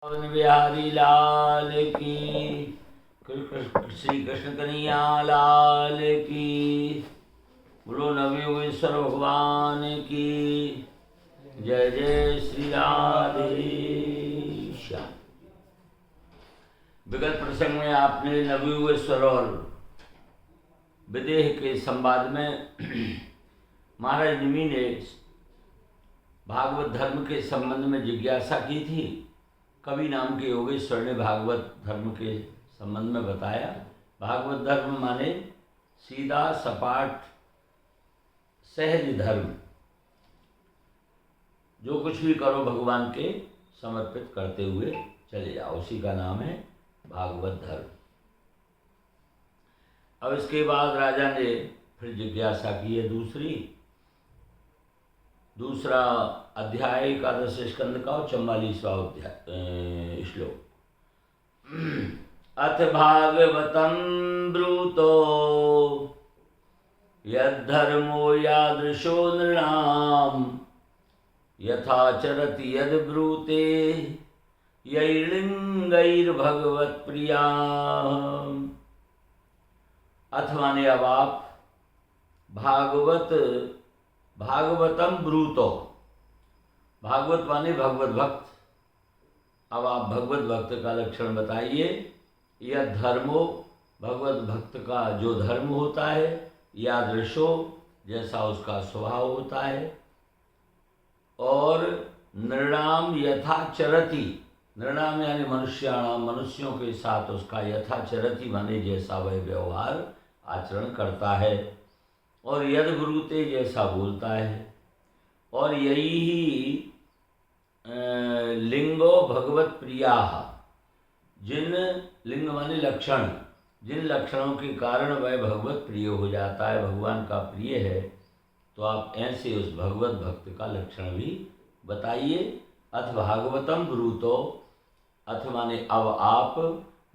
पवन बिहारी लाल की, श्री कृष्ण कन्हैया लाल की, बोलो नवयोगेश्वर भगवान की जय। जय श्री राधे श्याम। विगत प्रसंग में आपने नवयोगेश्वर और विदेह के संवाद में महाराज निमि ने भागवत धर्म के संबंध में जिज्ञासा की थी। कवि नाम के योगेश्वर ने भागवत धर्म के संबंध में बताया। भागवत धर्म माने सीधा सपाट सहज धर्म, जो कुछ भी करो भगवान के समर्पित करते हुए चले जाओ, उसी का नाम है भागवत धर्म। अब इसके बाद राजा ने फिर जिज्ञासा की है दूसरा अध्याय 11 स्कंद का 44वां श्लोक। अथ भागवतं ब्रूतो यद्धर्मो यादृशो नृणाम् यथाचरति यद् ब्रूते यैर्लिङ्गैर्भगवत्प्रिया। अथ माने अब आप भागवतम ब्रूतो, भागवत माने भगवत भक्त। अब आप भगवत भक्त का लक्षण बताइए। यह धर्मो, भगवत भक्त का जो धर्म होता है, यादृशो जैसा उसका स्वभाव होता है, और नृणाम यथाचरति, नृणाम यानी मनुष्याणाम, मनुष्यों के साथ उसका यथाचरति माने जैसा वह व्यवहार आचरण करता है, और यद ब्रूते जैसा बोलता है, और यही ही लिंगो भगवत प्रिया, जिन लिंग माने लक्षण, जिन लक्षणों के कारण वह भगवत प्रिय हो जाता है, भगवान का प्रिय है, तो आप ऐसे उस भगवत भक्त का लक्षण भी बताइए। अथ भागवतम ब्रूतो, अथ माने अब आप,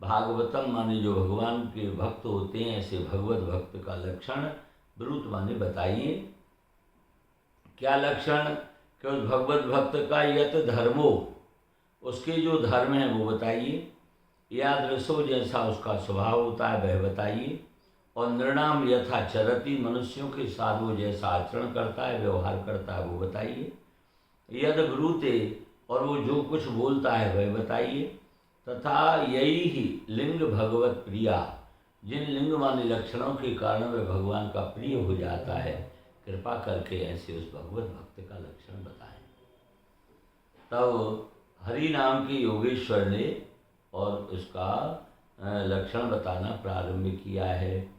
भागवतम माने जो भगवान के भक्त होते हैं, ऐसे भगवत भक्त का लक्षण ब्रूत माने बताइए। क्या लक्षण? कि उस भगवत भक्त का यत धर्मो, उसके जो धर्म है वो बताइए। यादृशो जैसा उसका स्वभाव होता है वह बताइए। और नृणाम यथाचरति, मनुष्यों के साथ वो जैसा आचरण करता है, व्यवहार करता है, वो बताइए। यद ब्रूते, और वो जो कुछ बोलता है वह बताइए। तथा यही ही लिंग भगवत प्रिया, जिन लिंग माने लक्षणों के कारण वह भगवान का प्रिय हो जाता है, कृपा करके ऐसे उस भगवत भक्त का लक्षण बताएं। तब हरि नाम के योगेश्वर ने और उसका लक्षण बताना प्रारंभ किया है।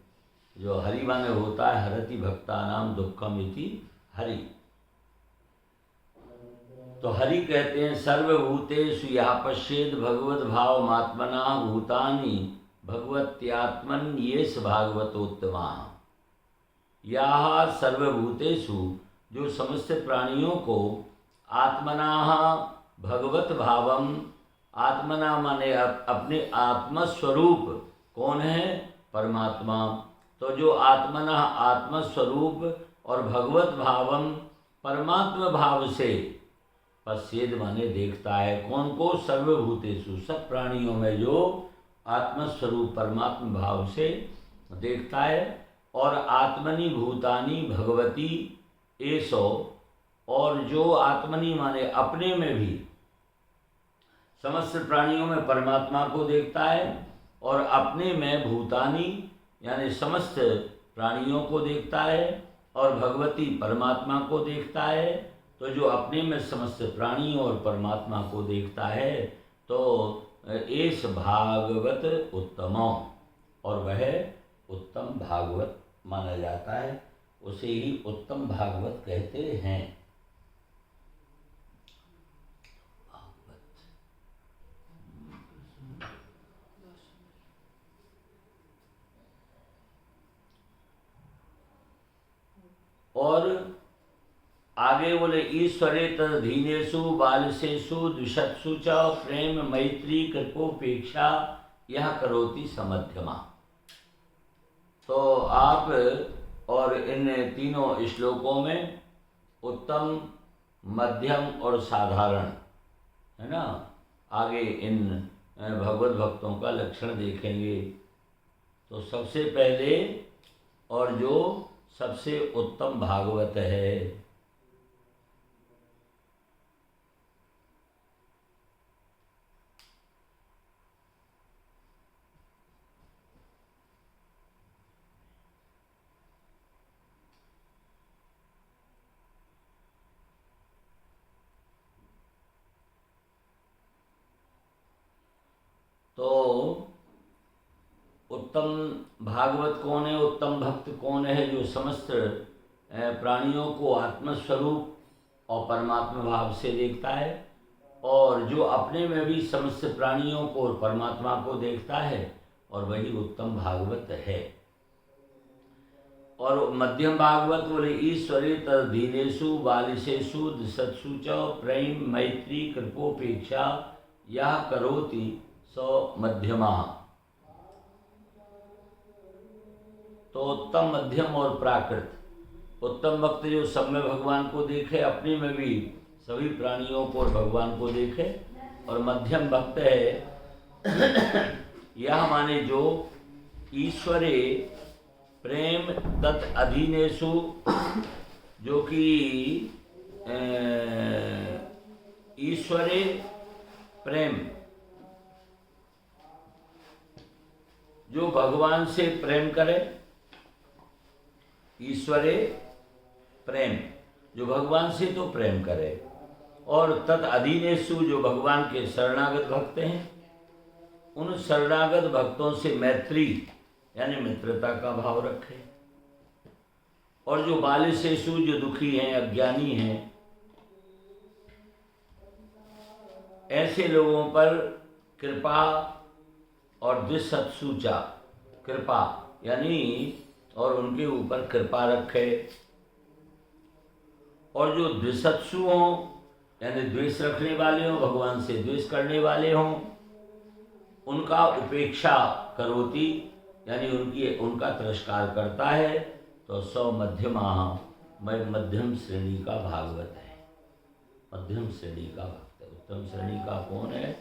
जो हरि माने होता है हरति भक्तानाम दुक्खम इति हरि। तो हरि कहते हैं सर्वभूतेषु या पश्येद भगवत भाव आत्मना भूतानि भगवत्यात्मन येष भागवतोत्तमा। या सर्वभूतेषु, जो समस्त प्राणियों को आत्मना भगवत भावम, आत्मना माने अपने आत्मस्वरूप, कौन है? परमात्मा। तो जो आत्मना आत्मस्वरूप और भगवत भावम परमात्मा भाव से, पश्येद माने देखता है, कौन को? सर्वभूतेषु, सब प्राणियों में जो आत्मस्वरूप परमात्मा भाव से देखता है। और आत्मनि भूतानि भगवती एसो, और जो आत्मनि माने अपने में भी समस्त प्राणियों में परमात्मा को देखता है, और अपने में भूतानि यानी समस्त प्राणियों को देखता है, और भगवती परमात्मा को देखता है। तो जो अपने में समस्त प्राणियों और परमात्मा को देखता है, तो एस भागवत उत्तमो, और वह उत्तम भागवत माना जाता है, उसे ही उत्तम भागवत कहते हैं। और आगे बोले ईश्वरे तदधीनेषु बालसेषु द्विषत्सु च प्रेम मैत्री कृपोपेक्षा यह करोति समध्यमा। तो आप और इन तीनों श्लोकों में उत्तम, मध्यम और साधारण, है ना, आगे इन भगवत भक्तों का लक्षण देखेंगे। तो सबसे पहले और जो सबसे उत्तम भागवत है, तो उत्तम भागवत कौन है, उत्तम भक्त कौन है? जो समस्त प्राणियों को आत्मस्वरूप और परमात्मा भाव से देखता है, और जो अपने में भी समस्त प्राणियों को और परमात्मा को देखता है, और वही उत्तम भागवत है। और मध्यम भागवत बोले ईश्वरी तदीनेषु बालिशेषु दिशत्सु च प्रेम मैत्री कृपोपेक्षा यह करोति सो मध्यमा। तो उत्तम, मध्यम और प्राकृत। उत्तम भक्त जो सब में भगवान को देखे, अपने में भी सभी प्राणियों को और भगवान को देखे। और मध्यम भक्त है यह माने जो ईश्वरे प्रेम तत् अधीनेषु, जो कि ईश्वरे प्रेम, जो भगवान से प्रेम करे, ईश्वरे प्रेम, जो भगवान से तो प्रेम करे, और तत् अधीनेषु, जो भगवान के शरणागत भक्त हैं, उन शरणागत भक्तों से मैत्री यानी मित्रता का भाव रखे। और जो बालिशेषु, जो दुखी हैं, अज्ञानी हैं, ऐसे लोगों पर कृपा और द्विसत्सुचा, कृपा यानी और उनके ऊपर कृपा रखे। और जो द्विसत्सु हों यानी द्वेष रखने वाले हों, भगवान से द्वेष करने वाले हों, उनका उपेक्षा करोति यानी उनका तिरस्कार करता है। तो सौ मध्यमा, मैं मध्यम श्रेणी का भागवत है, मध्यम श्रेणी का भक्त है। उत्तम श्रेणी का कौन है?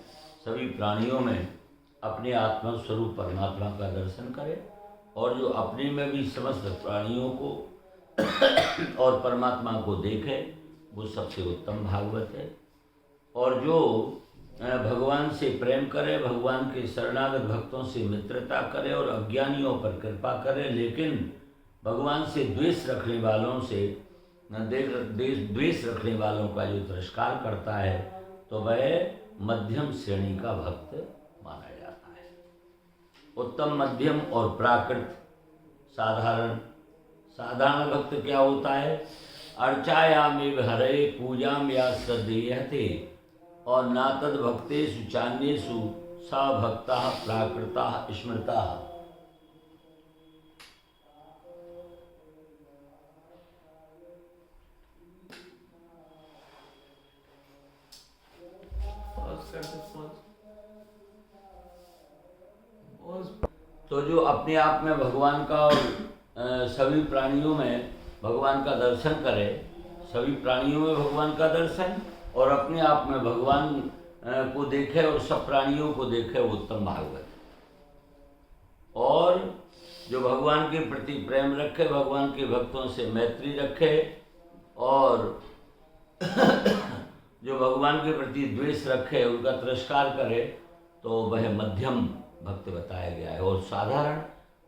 सभी प्राणियों में अपने आत्मा स्वरूप परमात्मा का दर्शन करे, और जो अपने में भी समस्त प्राणियों को और परमात्मा को देखे, वो सबसे उत्तम भागवत है। और जो भगवान से प्रेम करे, भगवान के शरणागत भक्तों से मित्रता करे, और अज्ञानियों पर कृपा करे, लेकिन भगवान से द्वेष रखने वालों से द्वेष रखने वालों का जो तिरस्कार करता है, तो वह मध्यम श्रेणी का भक्त माना जाता है। उत्तम, मध्यम और प्राकृत। साधारण, साधारण भक्त क्या होता है? अर्चायामेव हरे पूजाम या श्रद्धेयते, और ना तद भक्तेषु चान्येषु स भक्ता प्राकृता स्मृता। तो जो अपने आप में भगवान का और सभी प्राणियों में भगवान का दर्शन करे, सभी प्राणियों में भगवान का दर्शन, और अपने आप में भगवान को देखे और सब प्राणियों को देखे, वो उत्तम भागवत। और जो भगवान के प्रति प्रेम रखे, भगवान के भक्तों से मैत्री रखे, और जो भगवान के प्रति द्वेष रखे, उनका तिरस्कार करे, तो वह मध्यम भक्त बताया गया है। और साधारण,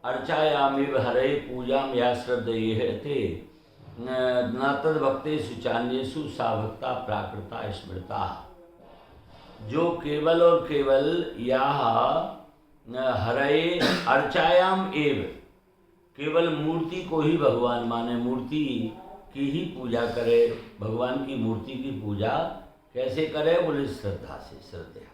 अर्चायामेव हरे पूजाम या श्रद्धेयते, न तद भक्तेषु चान्येषु सा भक्ता प्राकृता स्मृता। जो केवल और केवल यह हरे अर्चायाम एव, केवल मूर्ति को ही भगवान माने, मूर्ति की ही पूजा करे। भगवान की मूर्ति की पूजा कैसे करे? बोले श्रद्धा से, श्रद्धा।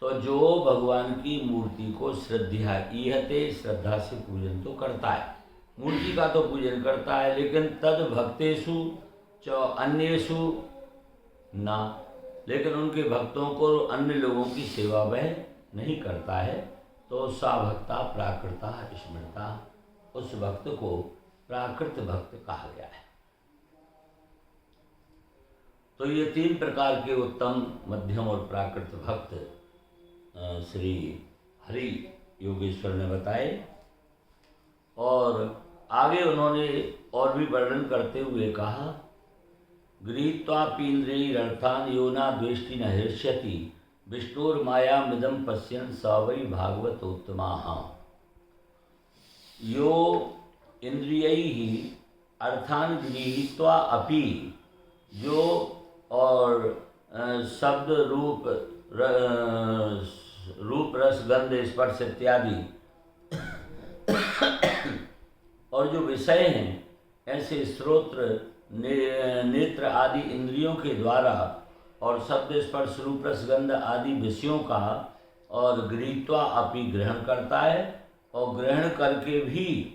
तो जो भगवान की मूर्ति को श्रद्धा इहते, श्रद्धा से पूजन तो करता है, मूर्ति का तो पूजन करता है, लेकिन तद भक्तेषु च अन्येषु ना, लेकिन उनके भक्तों को अन्य लोगों की सेवा वह नहीं करता है। तो सा भक्ता प्राकृता स्मृता, उस भक्त को प्राकृत भक्त कहा गया है। तो ये 3 प्रकार के उत्तम, मध्यम और प्राकृत भक्त श्री हरि योगेश्वर ने बताए। और आगे उन्होंने और भी वर्णन करते हुए कहा, गृहीत्वापीन्द्रियर्थान् यो न द्वेष्टि न हृष्यति विष्णुर्मायामिदं पश्यन् स वै भागवतोत्तमाः। यो इंद्रियैः अर्थान् गृहीत्वा अपि, जो और शब्द रूप रस गंध स्पर्श इत्यादि और जो विषय हैं, ऐसे श्रोत्र नेत्र आदि इंद्रियों के द्वारा और शब्द स्पर्श रूप रस गंध आदि विषयों का और गृहीत्वा अपि ग्रहण करता है, और ग्रहण करके भी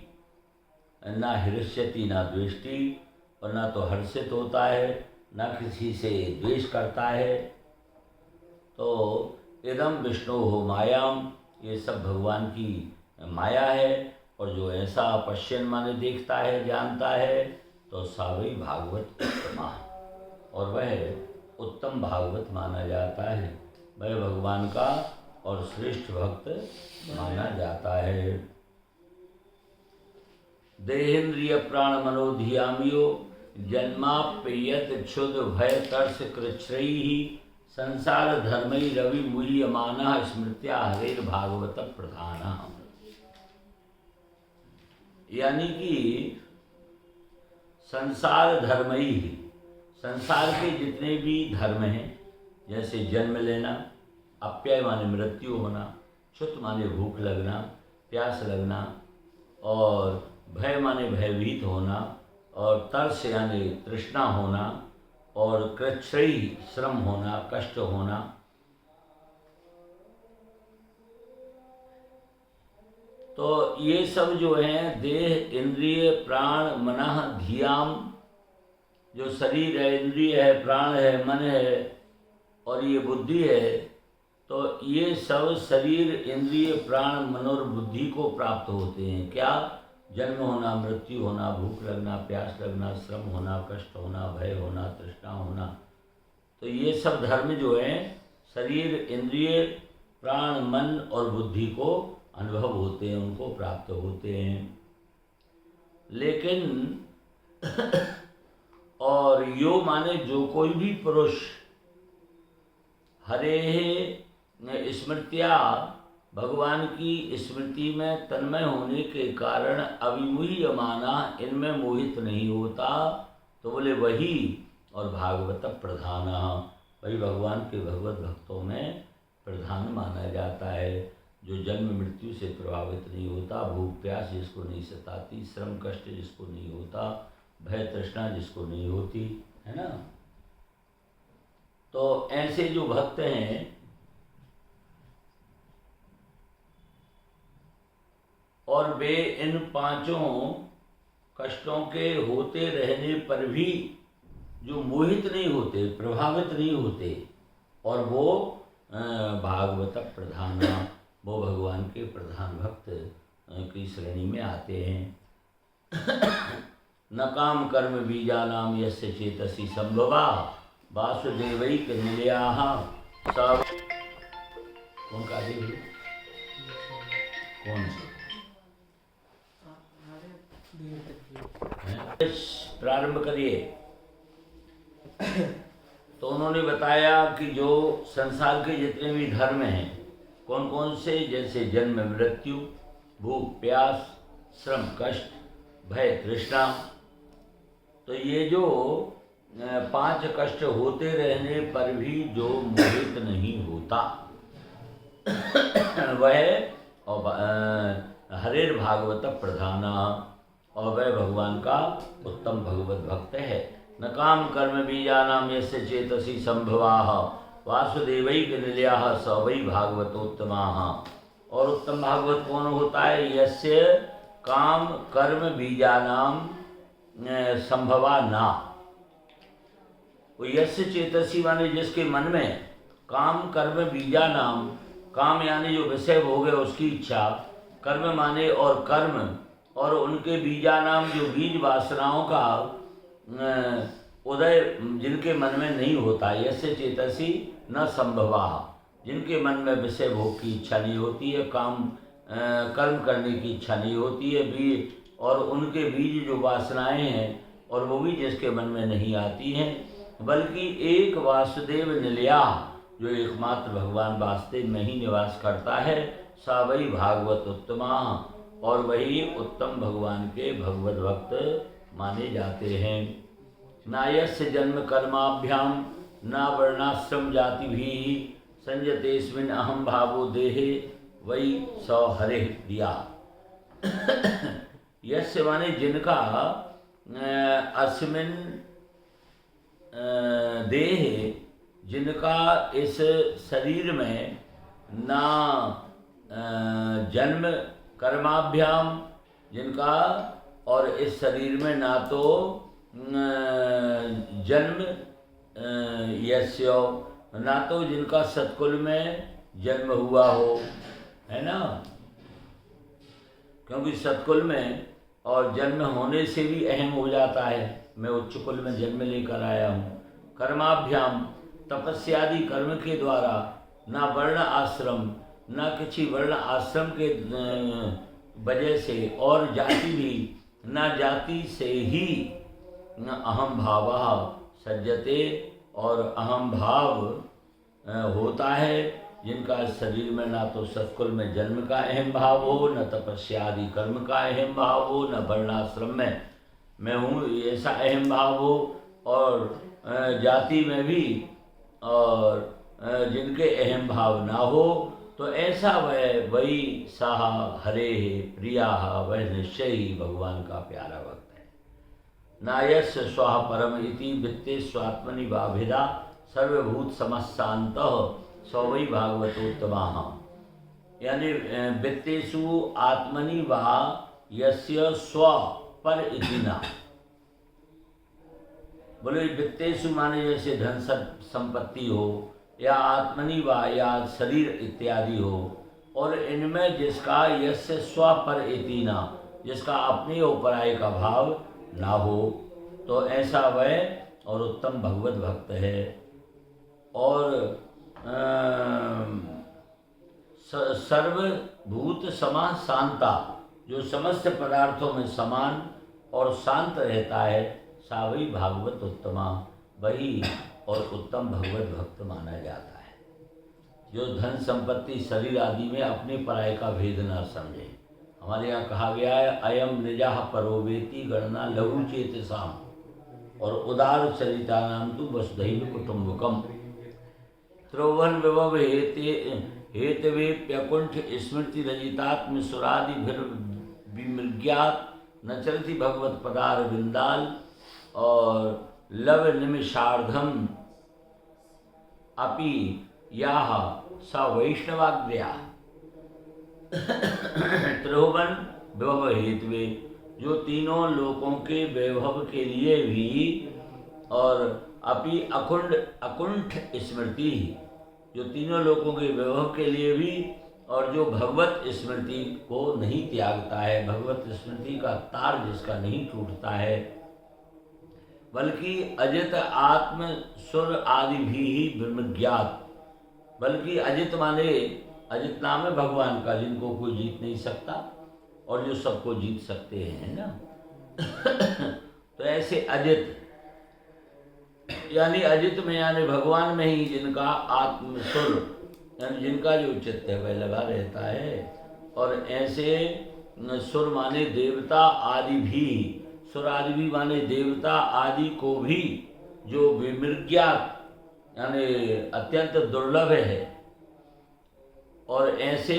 ना हृष्यति ना द्वेष्टि, और ना तो हर्षित होता है, ना किसी से द्वेष करता है। तो इदम विष्णु हो मायाम, ये सब भगवान की माया है। और जो ऐसा पश्यन माने देखता है, जानता है, तो सावई भागवत उत्तमा, और वह उत्तम भागवत माना जाता है, वह भगवान का और श्रेष्ठ भक्त माना जाता है। देहेन्द्रिय प्राण मनोधियामियो जन्माप्ययत क्षुद भय तर्स कृच्छ्रैः संसार धर्मै रवि मूल्यमानः स्मृत्या हरेर भागवत प्रधानः। यानी कि संसार धर्म ही, संसार के जितने भी धर्म हैं, जैसे जन्म लेना, अप्यय माने मृत्यु होना, क्षुत माने भूख लगना, प्यास लगना, और भय माने भयभीत होना, और तर्स यानी तृष्णा होना, और कृच्छ्रयी श्रम होना, कष्ट होना। तो ये सब जो हैं देह, इंद्रिय, प्राण, मनः, धियाम, जो शरीर है, इंद्रिय है, प्राण है, मन है और ये बुद्धि है, तो ये सब शरीर, इंद्रिय, प्राण, मन और बुद्धि को प्राप्त होते हैं। क्या? जन्म होना, मृत्यु होना, भूख लगना, प्यास लगना, श्रम होना, कष्ट होना, भय होना, तृष्णा होना। तो ये सब धर्म जो हैं शरीर, इंद्रिय, प्राण, मन और बुद्धि को अनुभव होते हैं, उनको प्राप्त होते हैं। लेकिन और यो माने जो कोई भी पुरुष हरे स्मृत्या, भगवान की स्मृति में तन्मय होने के कारण अविमुह्यमाना, इनमें मोहित नहीं होता, तो बोले वही और भागवत प्रधान, वही भगवान के भगवत भक्तों में प्रधान माना जाता है। जो जन्म मृत्यु से प्रभावित नहीं होता, भूख प्यास जिसको नहीं सताती, श्रम कष्ट जिसको नहीं होता, भय तृष्णा जिसको नहीं होती, है ना। तो ऐसे जो भक्त हैं, और वे इन पांचों कष्टों के होते रहने पर भी जो मोहित नहीं होते, प्रभावित नहीं होते, और वो भागवत प्रधान, वो भगवान के प्रधान भक्त की श्रेणी में आते हैं। न काम कर्म बीजानाम यस्य चेतसी संभवा वासुदेवैक निलयाः सब। कौन का देव? कौन से? प्रारंभ करिए। तो उन्होंने बताया कि जो संसार के जितने भी धर्म हैं, कौन कौन से, जैसे जन्म मृत्यु, भूख प्यास, श्रम कष्ट, भय तृष्णा, तो ये जो 5 कष्ट होते रहने पर भी जो मोहित नहीं होता, वह हरेर भागवत प्रधाना, और वह भगवान का उत्तम भगवत भक्त है। न काम कर्म बीजानाम यस्य चेतसी संभवाः वासुदेवैक निलयाः स वै भागवतोत्तमाः। और उत्तम भागवत कौन होता है? यस्य काम कर्म बीजानाम संभवा ना, वो यस्य चेतसी माने जिसके मन में काम कर्म बीजानाम, काम यानी जो विषय भोग है उसकी इच्छा, कर्म माने और कर्म, और उनके बीजानाम जो बीज वासनाओं का उदय जिनके मन में नहीं होता, यस्य चेतसी न संभवा, जिनके मन में विषय भोग की इच्छा नहीं होती है, कर्म करने की इच्छा नहीं होती है, बीज और उनके बीज जो वासनाएं हैं और वो भी जिसके मन में नहीं आती हैं, बल्कि एक वासुदेव निलया, जो एकमात्र भगवान वासुदेव में ही निवास करता है, सा वही भागवत उत्तमा, और वही उत्तम भगवान के भगवत भक्त माने जाते हैं। ना यस्य जन्म कर्माभ्याम ना वर्णाश्रम जाति भी संजतेस्मिन् अहम भावो देहे वही स हरे प्रिया। यस्य माने जिनका अस्मिन् देह, जिनका इस शरीर में ना जन्म कर्माभ्याम, जिनका और इस शरीर में ना तो जन्म यस्यो, ना तो जिनका सत्कुल में जन्म हुआ हो, है ना, क्योंकि सत्कुल में और जन्म होने से भी अहम हो जाता है, मैं उच्च कुल में जन्म लेकर आया हूँ। कर्माभ्याम, तपस्यादि कर्म के द्वारा, ना वर्ण आश्रम, ना किसी वर्ण आश्रम के वजह से, और जाति भी ना जाति से ही न अहम भाव सज्जते, और अहम भाव होता है, जिनका शरीर में ना तो सत्कुल में जन्म का अहम भाव हो, न तपस्या आदि कर्म का अहम भाव हो, न वर्णाश्रम में मैं हूँ ऐसा अहम भाव हो, और जाति में भी और जिनके अहम भाव ना हो, तो ऐसा वह वही साहा हरे प्रिया, वह निश्चय ही भगवान का प्यारा भक्त है। नायस्य स्वाहा परम इति वित्ते स्वात्मनि वाभिदा सर्वभूत समशांत सवै भागवतोत्तमा। यानी वित्तेषु आत्मनि वा यस्य स्व पर इति ना। बोले वित्तेषु माने जैसे धन संपत्ति हो, या आत्मनि वा या शरीर इत्यादि हो, और इनमें जिसका यस्य स्व पर इति ना, जिसका अपने ऊपराय का भाव ना हो, तो ऐसा वह और उत्तम भगवत भक्त है। और सर्वभूत समा शांता, जो समस्त पदार्थों में समान और शांत रहता है, सा वही भागवत उत्तमा, वही और उत्तम भगवत भक्त माना जाता है। जो धन संपत्ति शरीर आदि में अपने पराय का भेद न समझे। हमारे यहाँ कहा गया है अयम निजाह परोवेति गणना लघु चेतसाम, और उदार चरिता नाम तो वसुधैव कुटुम्बकम। त्रोवन विभव हेतवे प्यकुंठ स्मृति रजितात्म सुरादि विमृग्यात न चलती भगवत पदार बिंदाल, और लव निमिषार्धम अपि याह सा वैष्णवाग्र्या। त्रिभुवन विभव हेतवे, जो तीनों लोकों के वैभव के लिए भी, और अपि अकुंठ स्मृति, जो तीनों लोकों के वैभव के लिए भी, और जो भगवत स्मृति को नहीं त्यागता है, भगवत स्मृति का तार जिसका नहीं टूटता है, बल्कि अजित आत्म सुर आदि भी ही विमज्ञात। बल्कि अजित माने, अजित नाम है भगवान का, जिनको कोई जीत नहीं सकता और जो सबको जीत सकते हैं ना। तो ऐसे अजित, यानी अजित में यानी भगवान में ही जिनका आत्म सुर, यानी जिनका जो चित्त है वह लगा रहता है। और ऐसे सुर माने देवता आदि भी, सुर आदि भी माने देवता आदि को भी जो विमृग्यात यानी अत्यंत दुर्लभ है, और ऐसे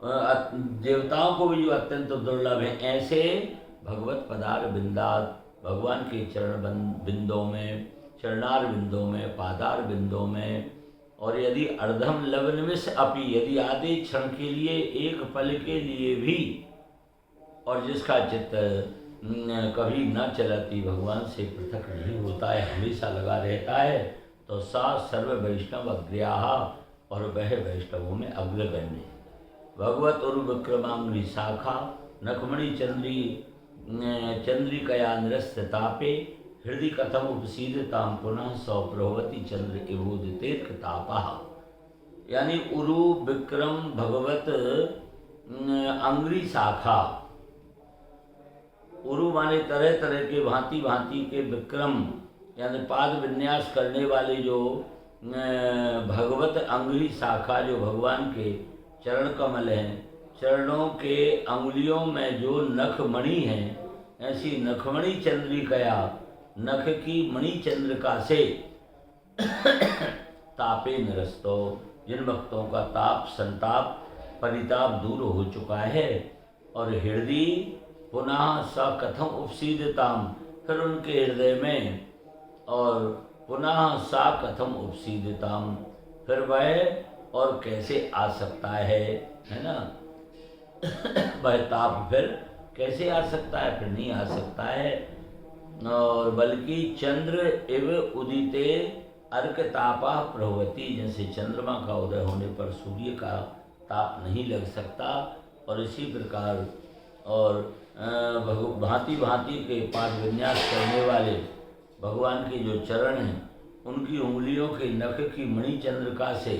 देवताओं को भी जो अत्यंत दुर्लभ है, ऐसे भगवत पदार बिंदात, भगवान के चरण बिंदों में, चरणार बिंदों में, पादार बिंदों में, और यदि अर्धम लवनिमिष अपि, यदि आधे क्षण के लिए, एक पल के लिए भी, और जिसका चित्त कभी न चलती भगवान से पृथक नहीं होता है, हमेशा लगा रहता है, तो सा सर्व वैष्णव अग्र्याः, और वह वैष्णवों में अग्रगण्य। भगवत और विक्रमांगी शाखा नखमणि चंद्रिकया निरस्त तापे हृदय कथम उपसीदताम पुनः सौप्रभवती चंद्र इवोदितेक तापा। यानी उरु विक्रम भगवत अंग्री शाखा। उरु माने तरह तरह के भांति भांति के विक्रम यानी पाद विन्यास करने वाले जो भगवत अंगुली शाखा, जो भगवान के चरण कमल हैं, चरणों के अंगुलियों में जो नखमणि हैं, ऐसी नखमणि चंद्रिकया, नख की मणि चंद्रिका से तापे निरस्तो, जिन भक्तों का ताप संताप परिताप दूर हो चुका है। और हृदय पुनः स कथम उपसीदताम, फिर उनके हृदय में, और पुनः सा कथम उपसीदताम, फिर वह और कैसे आ सकता है ना। वह ताप फिर कैसे आ सकता है, फिर नहीं आ सकता है। और बल्कि चंद्र एव उदिते अर्क तापा प्रभवती, जैसे चंद्रमा का उदय होने पर सूर्य का ताप नहीं लग सकता, और इसी प्रकार और भांति भांति के पाद विन्यास करने वाले भगवान के जो चरण हैं, उनकी उंगलियों के नख की मणि चंद्रिका से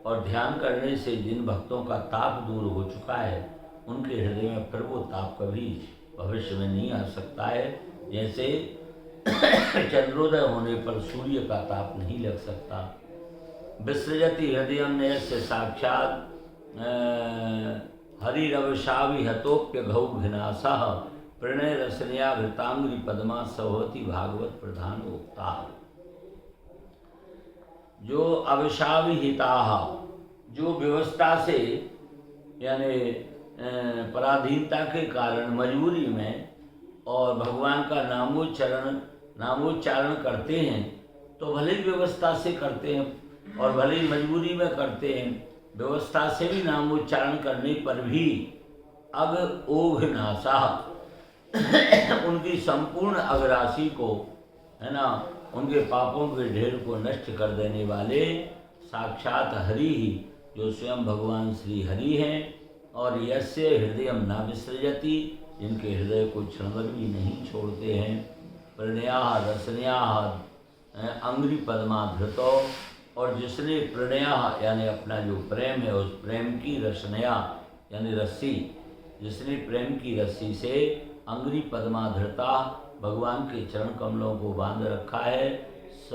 और ध्यान करने से जिन भक्तों का ताप दूर हो चुका है, उनके हृदय में फिर वो ताप कभी भविष्य में नहीं आ सकता है। जैसे चंद्रोदय होने पर सूर्य का ताप नहीं लग सकता। विसृजति हृदय में से साक्षात हरिरवशाविहतोप्य घौघिनासा प्रणय रसनया भृतांग्री पद्मा सभवती भागवत प्रधान उक्ता। जो अवशाविहिता, जो व्यवस्था से यानी पराधीनता के कारण मजबूरी में और भगवान का नामोच्चारण करते हैं, तो भले ही व्यवस्था से करते हैं और भले ही मजबूरी में करते हैं, व्यवस्था से भी नामोच्चारण करने पर भी अग ओघ नासा, उनकी संपूर्ण अगराशि को, है ना, उनके पापों के ढेर को नष्ट कर देने वाले साक्षात हरि ही, जो स्वयं भगवान श्री हरि हैं। और यस्य हृदय न विसृजति, जिनके हृदय को क्षणभर भी नहीं छोड़ते हैं। प्रणया रसनया अंग्री पद्मा धृतो, और जिसने प्रणया यानी अपना जो प्रेम है, उस प्रेम की रसनया यानी रस्सी, जिसने प्रेम की रस्सी से अंग्री पद्मा धृता, भगवान के चरण कमलों को बांध रखा है, स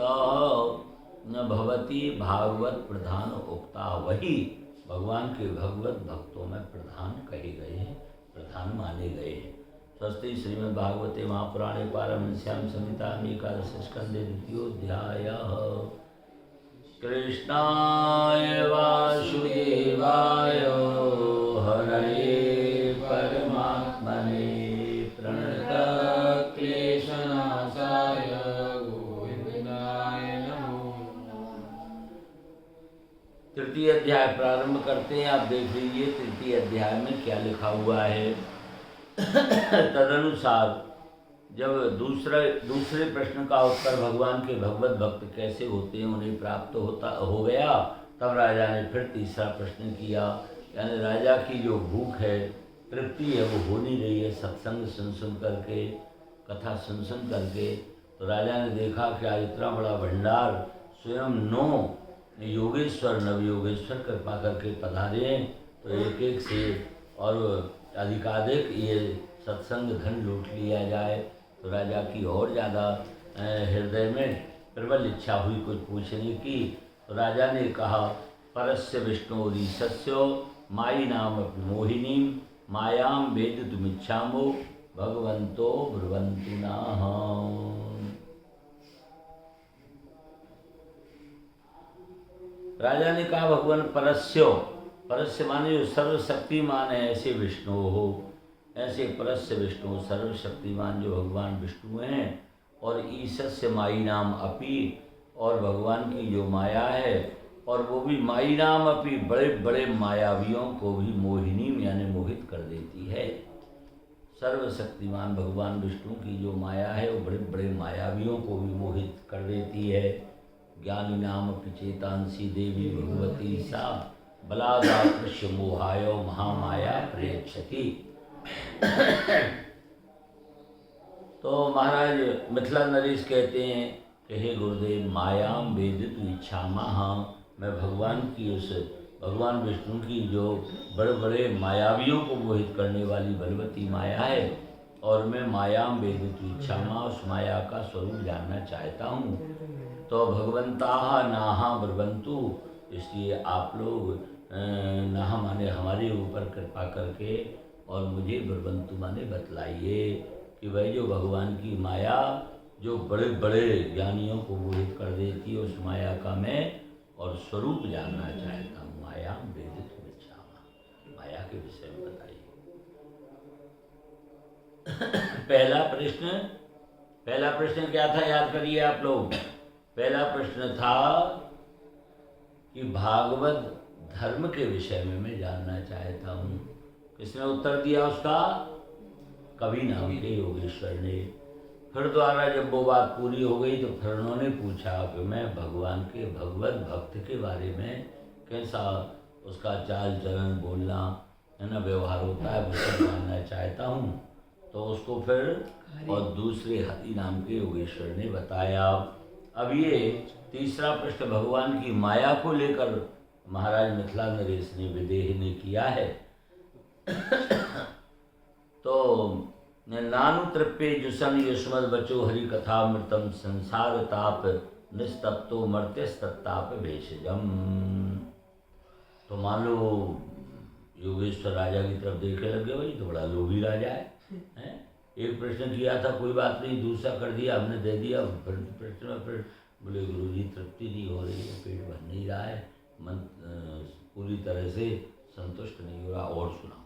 भवती भागवत प्रधान उक्ता, वही भगवान के भगवत भक्तों में प्रधान कहे गए हैं, प्रधान माने गए हैं। स्वस्ति श्रीमद् भागवते महापुराणे पारमहंस्याम संहितायां एकादश स्कंदे द्वितीयोऽध्यायः। कृष्णाय वासुदेवाय हरये परमात्मने प्रणतक्लेशनाशाय गोविंदाय नमो नमः। तृतीय अध्याय प्रारंभ करते हैं। आप देख लीजिए तृतीय अध्याय में क्या लिखा हुआ है। तदनुसार जब दूसरे प्रश्न का उत्तर भगवान के भगवत भक्त कैसे होते हैं उन्हें प्राप्त हो गया, तब राजा ने फिर तीसरा प्रश्न किया। यानी राजा की जो भूख है, तृप्ति है, वो हो नहीं रही है सत्संग सुन करके, कथा सुन करके। तो राजा ने देखा कि आज इतना बड़ा भंडार स्वयं 9 योगेश्वर नवयोगेश्वर कृपा करके पधारे हैं, तो एक एक से और अधिकाधिक ये सत्संग धन लूट लिया जाए। तो राजा की और ज़्यादा हृदय में प्रबल इच्छा हुई कुछ पूछने की। तो राजा ने कहा, परस्य विष्णुरीशस्यो माई नाम मोहिनी मायाम वेद तुमिच्छामो भगवंतो ब्रुवन्तु नः। राजा ने कहा, भगवान परस्य माने जो सर्वशक्तिमान है, ऐसे विष्णु हो, ऐसे परस्य विष्णु सर्वशक्तिमान जो भगवान विष्णु हैं। और ईशस्य माई नाम अपि, और भगवान की जो माया है, और वो भी माई नाम अपि, बड़े बड़े मायावियों को भी मोहिनी यानी मोहित कर देती है। सर्वशक्तिमान भगवान विष्णु की जो माया है वो बड़े बड़े मायावियों को भी मोहित कर देती है। ज्ञानी नाम अपि चेतांसी देवी भगवती सा बलादाकृष्य मोहायो महामाया प्रेक्षति। तो महाराज मिथिला नरेश कहते हैं कि हे गुरुदेव, मायाम वेदित इच्छामा, मैं भगवान की उस भगवान विष्णु की जो बड़े बड़े मायावियों को मोहित करने वाली बलवती माया है, और मैं मायाम वेदित इच्छामा, उस माया का स्वरूप जानना चाहता हूँ। तो भगवंता नाहा ब्रवंतु, इसलिए आप लोग नाहा माने हमारे ऊपर कृपा करके और मुझे ब्रवंतु माने बतलाइए कि वह जो भगवान की माया जो बड़े बड़े ज्ञानियों को मोहित कर देती है, उस माया का मैं और स्वरूप जानना चाहता हूँ। माया वेदित इच्छामा, माया के विषय में बताइए। पहला प्रश्न क्या था, याद करिए आप लोग। पहला प्रश्न था कि भागवत धर्म के विषय में मैं जानना चाहता हूँ। किसने उत्तर दिया उसका? कवि नाम के योगेश्वर ने। फिर द्वारा जब वो बात पूरी हो गई तो फिर उन्होंने पूछा कि मैं भगवान के भगवत भक्त के बारे में कैसा उसका चाल चलन बोलना है ना व्यवहार होता है, वो सब जानना चाहता हूँ। तो उसको फिर और दूसरे हरि नाम के योगेश्वर ने बताया। अब ये तीसरा प्रश्न भगवान की माया को लेकर महाराज मिथिला नरेश ने विदेह ने किया है। तो नानु तृप्ये जुसन युष्मद बचो हरि कथामृतम संसार ताप निस्तप्तो मर्त्यस्तत्ताप भेषजम। तो मान लो योगेश्वर राजा की तरफ देखे लगे, भाई तो बड़ा लोभी राजा है? एक प्रश्न किया था, कोई बात नहीं, दूसरा कर दिया, हमने दे दिया। फिर प्रश्न में फिर बोले गुरुजी तृप्ति नहीं हो रही है, पेट भर नहीं रहा है, मन पूरी तरह से संतुष्ट नहीं हो रहा, और सुनाओ।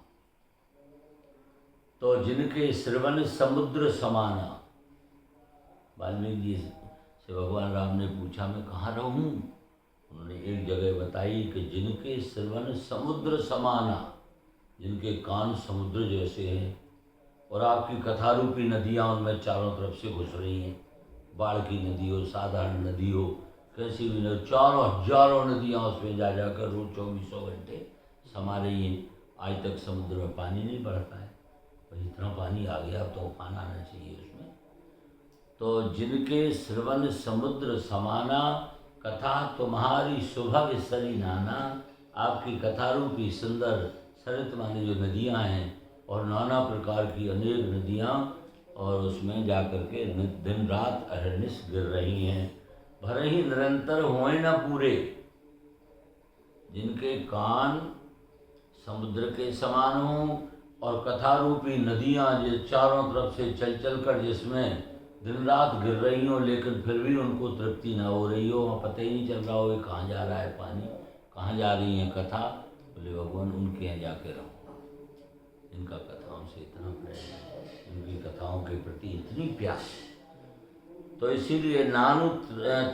तो जिनके श्रवण समुद्र समाना, वाल्मीकि जी से भगवान राम ने पूछा मैं कहाँ रहूँ? उन्होंने एक जगह बताई कि जिनके श्रवण समुद्र समाना, जिनके कान समुद्र जैसे हैं और आपकी कथा रूपी नदियाँ उनमें चारों तरफ से घुस रही हैं। बाढ़ की नदी हो, साधारण नदी हो, कैसी भी नदी, चारों हजारों नदियाँ उसमें जा जाकर रोज 24 घंटे समा रही हैं। आज तक समुद्र में पानी नहीं बढ़ता है, पर इतना पानी आ गया, अब तो तूफान आना चाहिए उसमें। तो जिनके श्रवण समुद्र समाना, कथा तुम्हारी सुभग सरी नाना, आपकी कथा रूपी सुंदर सरित माने जो नदियाँ हैं और नाना प्रकार की अनेक नदियाँ, और उसमें जाकर के दिन रात अहर्निश गिर रही हैं। भले ही निरंतर होए न पूरे, जिनके कान समुद्र के समान हों और कथा रूपी नदियाँ जो चारों तरफ से चल चल कर जिसमें दिन रात गिर रही हो, लेकिन फिर भी उनको तृप्ति ना हो रही हो, वहाँ पता ही नहीं चल रहा हो कि कहाँ जा रहा है पानी, कहाँ जा रही है कथा। बोले भगवान उनके यहाँ जाके रहो, इनका कथाओं से इतना प्रेम, इनकी कथाओं के प्रति इतनी प्यास। तो इसीलिए नानु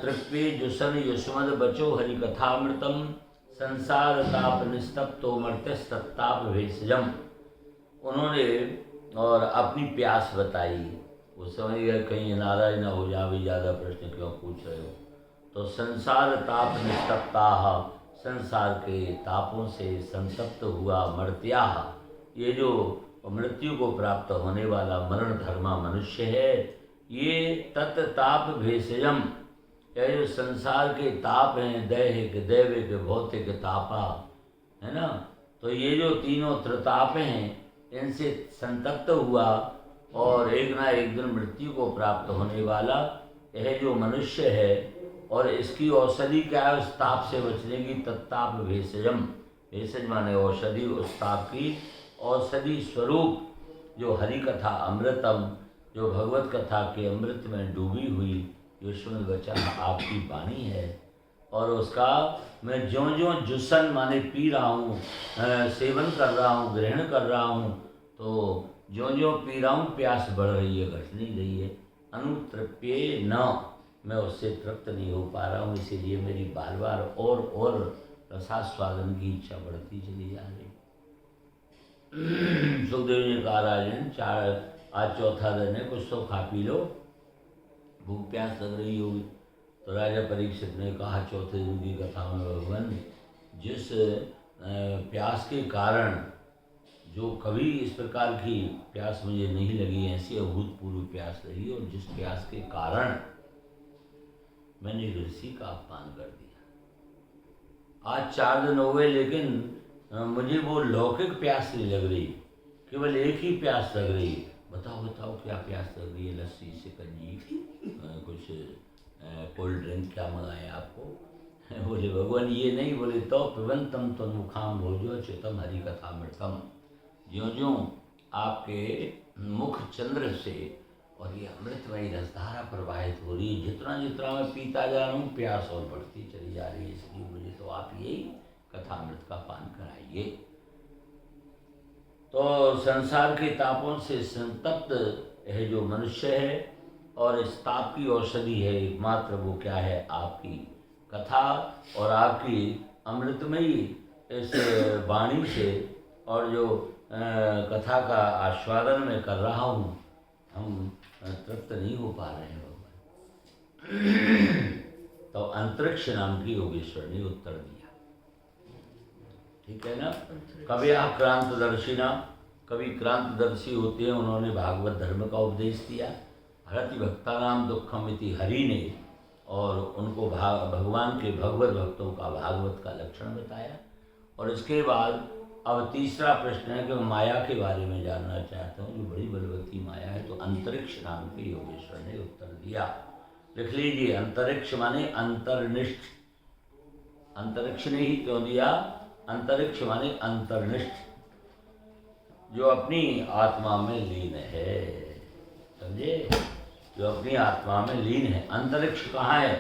तृप्ये जुसन युष्मद बचो हरि कथामृतम संसार ताप निस्तप्तो मर्त्यस्तत्ताप भेषजम। उन्होंने और अपनी प्यास बताई। वो समझ गए कहीं नाराज ना हो जा, भी ज़्यादा प्रश्न क्यों पूछ रहे हो। तो संसार ताप निस्तप्ता, संसार के तापों से संतप्त हुआ मर्त्या, ये जो मृत्यु को प्राप्त होने वाला मरण धर्मा मनुष्य है, ये तत्ताप भेषजम, यह जो संसार के ताप हैं, दैहिक दैविक भौतिक तापा है ना, तो ये जो तीनों त्रिताप हैं इनसे संतप्त हुआ और एक ना एक दिन मृत्यु को प्राप्त होने वाला यह जो मनुष्य है, और इसकी औषधि क्या है उस ताप से बचने की? तत्ताप भेषजम, भेषज माने औषधि, उस ताप की औषधि स्वरूप जो हरि कथा अमृतम, जो भगवत कथा के अमृत में डूबी हुई युष्मद वचन आपकी वाणी है। और उसका मैं ज्यों ज्यों जुसन माने पी रहा हूँ, सेवन कर रहा हूँ, ग्रहण कर रहा हूँ, तो ज्यों ज्यों पी रहा हूँ प्यास बढ़ रही है, घट नहीं रही है। अनुतृप्ये न, मैं उससे तृप्त नहीं हो पा रहा हूँ, इसीलिए मेरी बार बार और रसास्वादन की इच्छा बढ़ती चली जा रही। सुखदेव जी कहा राजन, आज चौथा दिन है, कुछ तो खा पी लो, भूख प्यास लग रही होगी। तो राजा परीक्षित ने कहा चौथे दिन की कथा में भगवान जिस प्यास के कारण जो कभी इस प्रकार की प्यास मुझे नहीं लगी, ऐसी अभूतपूर्व प्यास लगी, और जिस प्यास के कारण मैंने ऋषि का अपमान कर दिया। आज 4 दिन हो गए, लेकिन मुझे वो लौकिक प्यास नहीं लग रही, केवल एक ही प्यास लग रही है। बताओ बताओ क्या प्यास लग रही है? लस्सी, शिकंजी, कुछ कोल्ड ड्रिंक, क्या मंगाए आपको? बोले भगवान ये नहीं, बोले तो पिबंतम तन्मुखाम भोजो चितम हरि कथा मृतम। ज्यों ज्यों आपके मुख चंद्र से और ये अमृतमयी रसधारा प्रवाहित हो रही है, जितना जितना मैं पीता जा रहा हूँ प्यास और बढ़ती चली जा रही है। इसलिए मुझे तो आप यही कथामृत का पान कराइए। तो संसार के तापों से संतप्त यह जो मनुष्य है, और इस ताप की औषधि है एकमात्र, वो क्या है? आपकी कथा और आपकी अमृतमयी इस वाणी से, और जो कथा का आस्वादन मैं कर रहा हूँ, हम तृप्त नहीं हो पा रहे हैं भगवान। तो अंतरिक्ष नाम की योगेश्वर ने उत्तर दिया, ठीक है ना? कभी आप क्रांतदर्शी ना, कभी क्रांतदर्शी होते हैं, उन्होंने भागवत धर्म का उपदेश दिया। हरति भक्ता नाम दुखम इति हरि ने, और उनको भगवान के भगवत भक्तों का भागवत का लक्षण बताया। और इसके बाद अब तीसरा प्रश्न है कि मैं माया के बारे में जानना चाहता हूँ, जो बड़ी बलवती माया है। तो अंतरिक्ष नाम के योगेश्वर ने उत्तर दिया। लिख लीजिए, अंतरिक्ष माने अंतर्निष्ठ। अंतरिक्ष ने ही क्यों दिया? अंतरिक्ष माने अंतर्निष्ठ, जो अपनी आत्मा में लीन है, समझे? जो अपनी आत्मा में लीन है। अंतरिक्ष कहाँ है?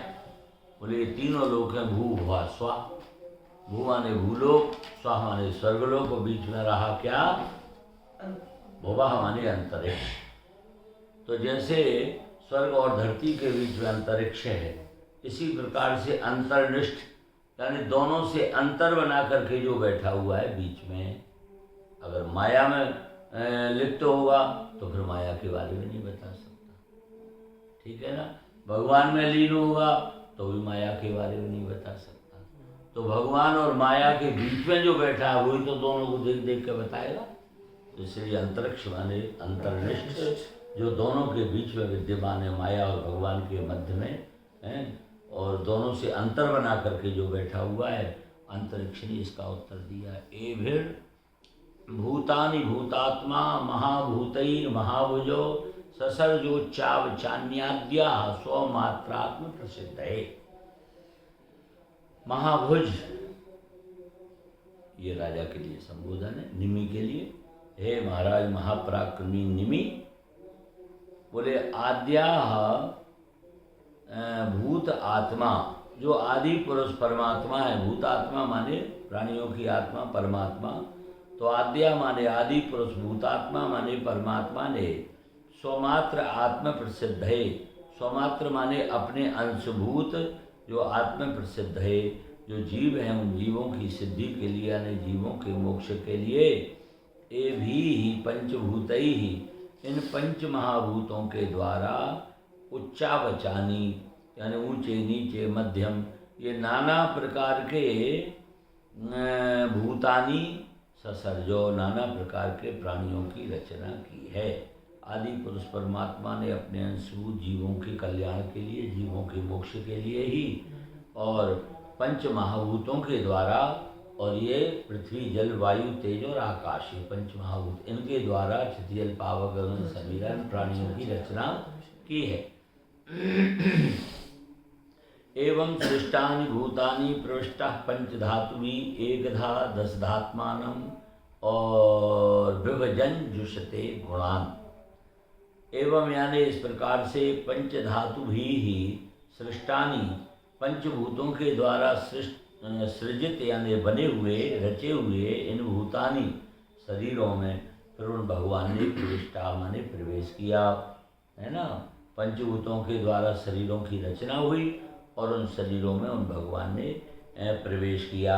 बोले ये तीनों लोक हैं, भू भुवा स्वा। भू माने भूलोक, स्वा माने स्वर्गलोक, और बीच में रहा क्या? भुवा माने अंतरिक्ष। तो जैसे स्वर्ग और धरती के बीच में अंतरिक्ष है, इसी प्रकार से अंतर्निष्ठ, यानी दोनों से अंतर बना करके जो बैठा हुआ है बीच में, अगर माया में लिप्त होगा तो फिर माया के बारे में नहीं बता सकता, ठीक है ना? भगवान में लीन होगा तो भी माया के बारे में नहीं बता सकता। तो भगवान और माया के बीच में जो बैठा है वही तो दोनों को देख देख के बताएगा। इसलिए अंतरिक्ष माने अंतर्निष्ठ, जो दोनों के बीच में विद्यमान है, माया और भगवान के मध्य में है, और दोनों से अंतर बना करके जो बैठा हुआ है, अंतरिक्ष ने इसका उत्तर दिया। एभिर भूतानि भूतात्मा महाभूतैर महाभुजो ससर्जोच्चावचान्याद्या स्वमात्रात्म प्रसिद्ध है। महाभुज ये राजा के लिए संबोधन है, निमि के लिए। हे महाराज महापराक्रमी निमि, बोले आद्या भूत आत्मा, जो आदि पुरुष परमात्मा है। भूत आत्मा माने प्राणियों की आत्मा, परमात्मा। तो आद्या माने आदि पुरुष, भूतात्मा माने परमात्मा ने स्वमात्र आत्म प्रसिद्ध है। स्वमात्र माने अपने अंशभूत जो आत्म प्रसिद्ध है, जो जीव हैं उन जीवों की सिद्धि के लिए, यानी जीवों के मोक्ष के लिए, ये भी पंचभूतई ही, इन पंच महाभूतों के द्वारा उच्चावचानी, यानी ऊंचे नीचे मध्यम, ये नाना प्रकार के भूतानी ससर्जो, नाना प्रकार के प्राणियों की रचना की है। आदि पुरुष परमात्मा ने अपने अंशभूत जीवों के कल्याण के लिए, जीवों के मोक्ष के लिए ही, और पंच महाभूतों के द्वारा, और ये पृथ्वी जल वायु तेज और आकाश, ये पंच महाभूत, इनके द्वारा क्षितिजल पावक गगन समीरण प्राणियों की रचना की है। एवं सृष्टानि भूतानि प्रविष्टः पंचधातुभिः एकधा दशधात्मानं और विभजन जुषते गुणान। एवं यानी इस प्रकार से पंचधातु ही सृष्टानि, पंचभूतों के द्वारा सृजित यानी बने हुए, रचे हुए इन भूतानि शरीरों में, फिर उन भगवान ने प्रविष्टा माने प्रवेश किया, है ना? पंचभूतों के द्वारा शरीरों की रचना हुई और उन शरीरों में उन भगवान ने प्रवेश किया।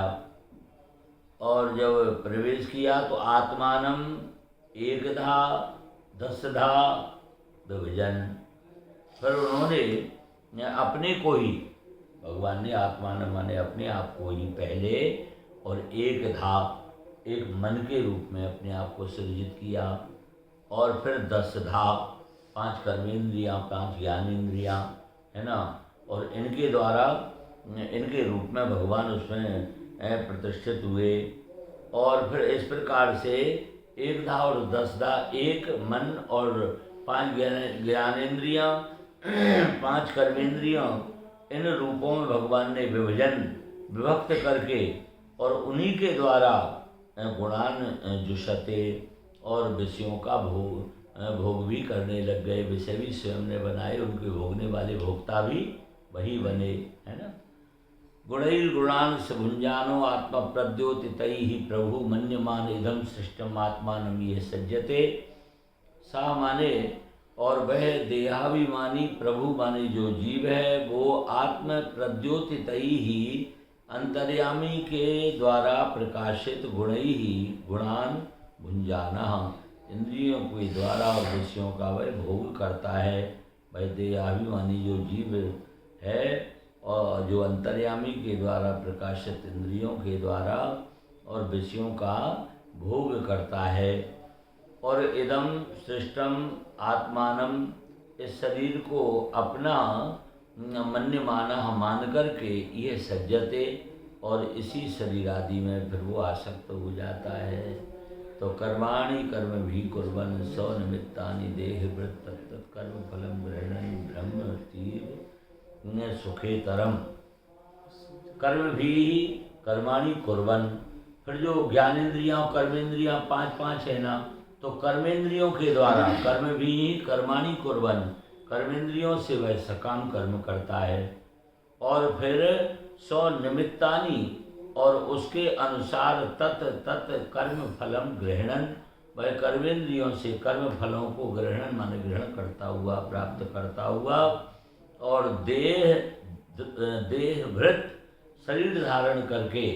और जब प्रवेश किया तो आत्मानम एकधा दशधा विभजन, फिर उन्होंने अपने को ही, भगवान ने आत्मान माने अपने आप को ही पहले, और एकधा एक मन के रूप में अपने आप को सृजित किया, और फिर 10 धा, 5 कर्मेंद्रियाँ, 5 ज्ञानेंद्रियाँ, है ना, और इनके द्वारा इनके रूप में भगवान उसमें प्रतिष्ठित हुए। और फिर इस प्रकार से 1 धा और 10 धा, एक मन और 5 ज्ञानेंद्रियाँ, 5 कर्मेंद्रियाँ, इन रूपों में भगवान ने विभक्त करके और उन्हीं के द्वारा गुणान जुषते और विषयों का भोग भी करने लग गए। विषय भी स्वयं ने बनाए, उनके भोगने वाले भोक्ता भी वही बने, है ना। गुणैर गुणान भुंजानो आत्मा प्रद्योतितैः प्रभु मन्यमान इदम सृष्टम आत्मानम ये सज्जते। सा माने और वह देहाभिमानी प्रभु माने जो जीव है, वो आत्म प्रद्योतितैः अंतर्यामी के द्वारा प्रकाशित गुणैः गुणान भुंजाना, इंद्रियों के द्वारा और विषयों का वह भोग करता है। वह देहाभिमानी जो जीव है और जो अंतर्यामी के द्वारा प्रकाशित इंद्रियों के द्वारा और विषयों का भोग करता है। और इदम सृष्टम आत्मानम, इस शरीर को अपना मन्यमाना मान करके यह सज्जते, और इसी शरीर आदि में फिर वो आसक्त हो जाता है। तो कर्माणि कर्म भी कुर्वन् स्वनिमित्तानि देहवृत्त तत्त कर्म फलम ग्रहणं ब्रह्म तीर सुखेतरम। कर्म भी कर्माणि कुर्वन्, फिर जो ज्ञानेंद्रियाँ और कर्मेंद्रियाँ 5 है ना, तो कर्मेंद्रियों के द्वारा कर्म भी कर्माणि कुर्वन्, कर्मेंद्रियों से वह सकाम कर्म करता है। और फिर स्वनिमित्तानि, और उसके अनुसार तत् कर्म फलम ग्रहणन, वह कर्मेंद्रियों से कर्म फलों को ग्रहण माने ग्रहण करता हुआ, प्राप्त करता हुआ, और देहभृत शरीर धारण करके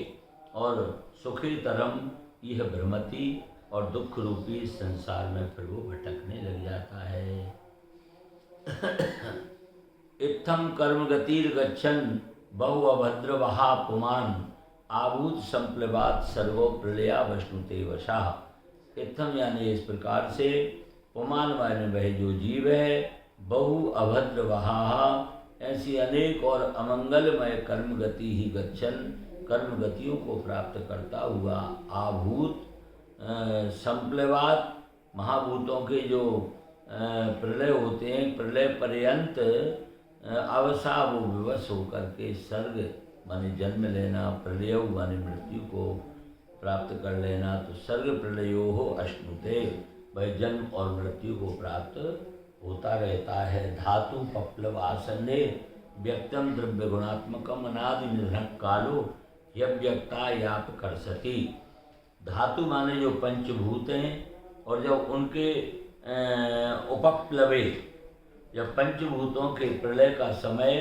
और सुखीतरम यह भ्रमति और दुख रूपी संसार में फिर वो भटकने लग जाता है। इत्थम कर्म गतिर गच्छन बहु अभद्र वहा पुमान आभूत संप्लवात सर्वो प्रलया वष्णुते वशाह। इत्थम यानी इस प्रकार से, पुमान माने वह जो जीव है, बहु अभद्र वहा, ऐसी अनेक और अमंगलमय कर्म गति ही गच्छन, कर्म गतियों को प्राप्त करता हुआ, आभूत संप्लवात, महाभूतों के जो प्रलय होते हैं, प्रलय पर्यंत अवसा वो विवश होकर के सर्ग माने जन्म लेना, प्रलय माने मृत्यु को प्राप्त कर लेना, तो सर्ग प्रलयो हो अश्नुते, वह जन्म और मृत्यु को प्राप्त होता रहता है। धातु पप्लव आसन्ने व्यक्तम द्रव्य गुणात्मकम अनादि निधन कालो यव्यक्ता याप कर सती। धातु माने जो पंचभूत हैं, और जब उनके उपप्लवे, जब पंचभूतों के प्रलय का समय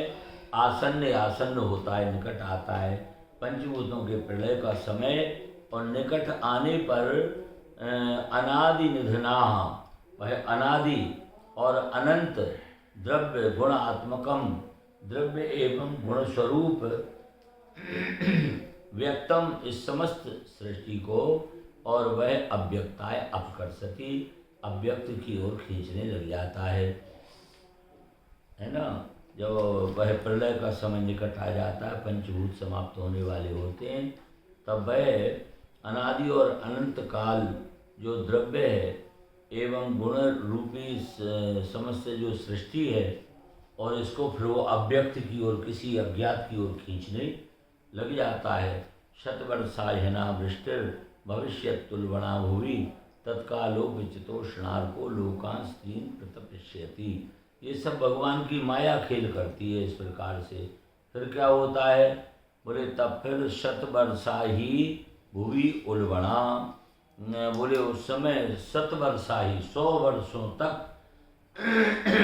आसन्न होता है, निकट आता है, पंचभूतों के प्रलय का समय और निकट आने पर अनादि निधना, वह अनादि और अनंत द्रव्य गुणात्मकम, द्रव्य एवं गुण स्वरूप व्यक्तम, इस समस्त सृष्टि को, और वह अव्यक्ताय अपकर्षति, अव्यक्त की ओर खींचने लग जाता है ना। जब वह प्रलय का समय निकट आ जाता है, पंचभूत समाप्त होने वाले होते हैं, तब वह अनादि और अनंत काल जो द्रव्य है एवं गुण रूपी समस्त जो सृष्टि है, और इसको फिर वो अव्यक्त की ओर, किसी अज्ञात की ओर खींचने लग जाता है। शतवर्षायना वृष्टिर भविष्यत् तुलवणा भुवि तत्कालो विचितोष्णार्को लोकांश तीन प्रतपृष्यति। ये सब भगवान की माया खेल करती है इस प्रकार से। फिर क्या होता है, बोले तब फिर 100 वर्षा ही भुवि उलवणा, बोले उस समय 100 वर्षा ही 100 वर्षों तक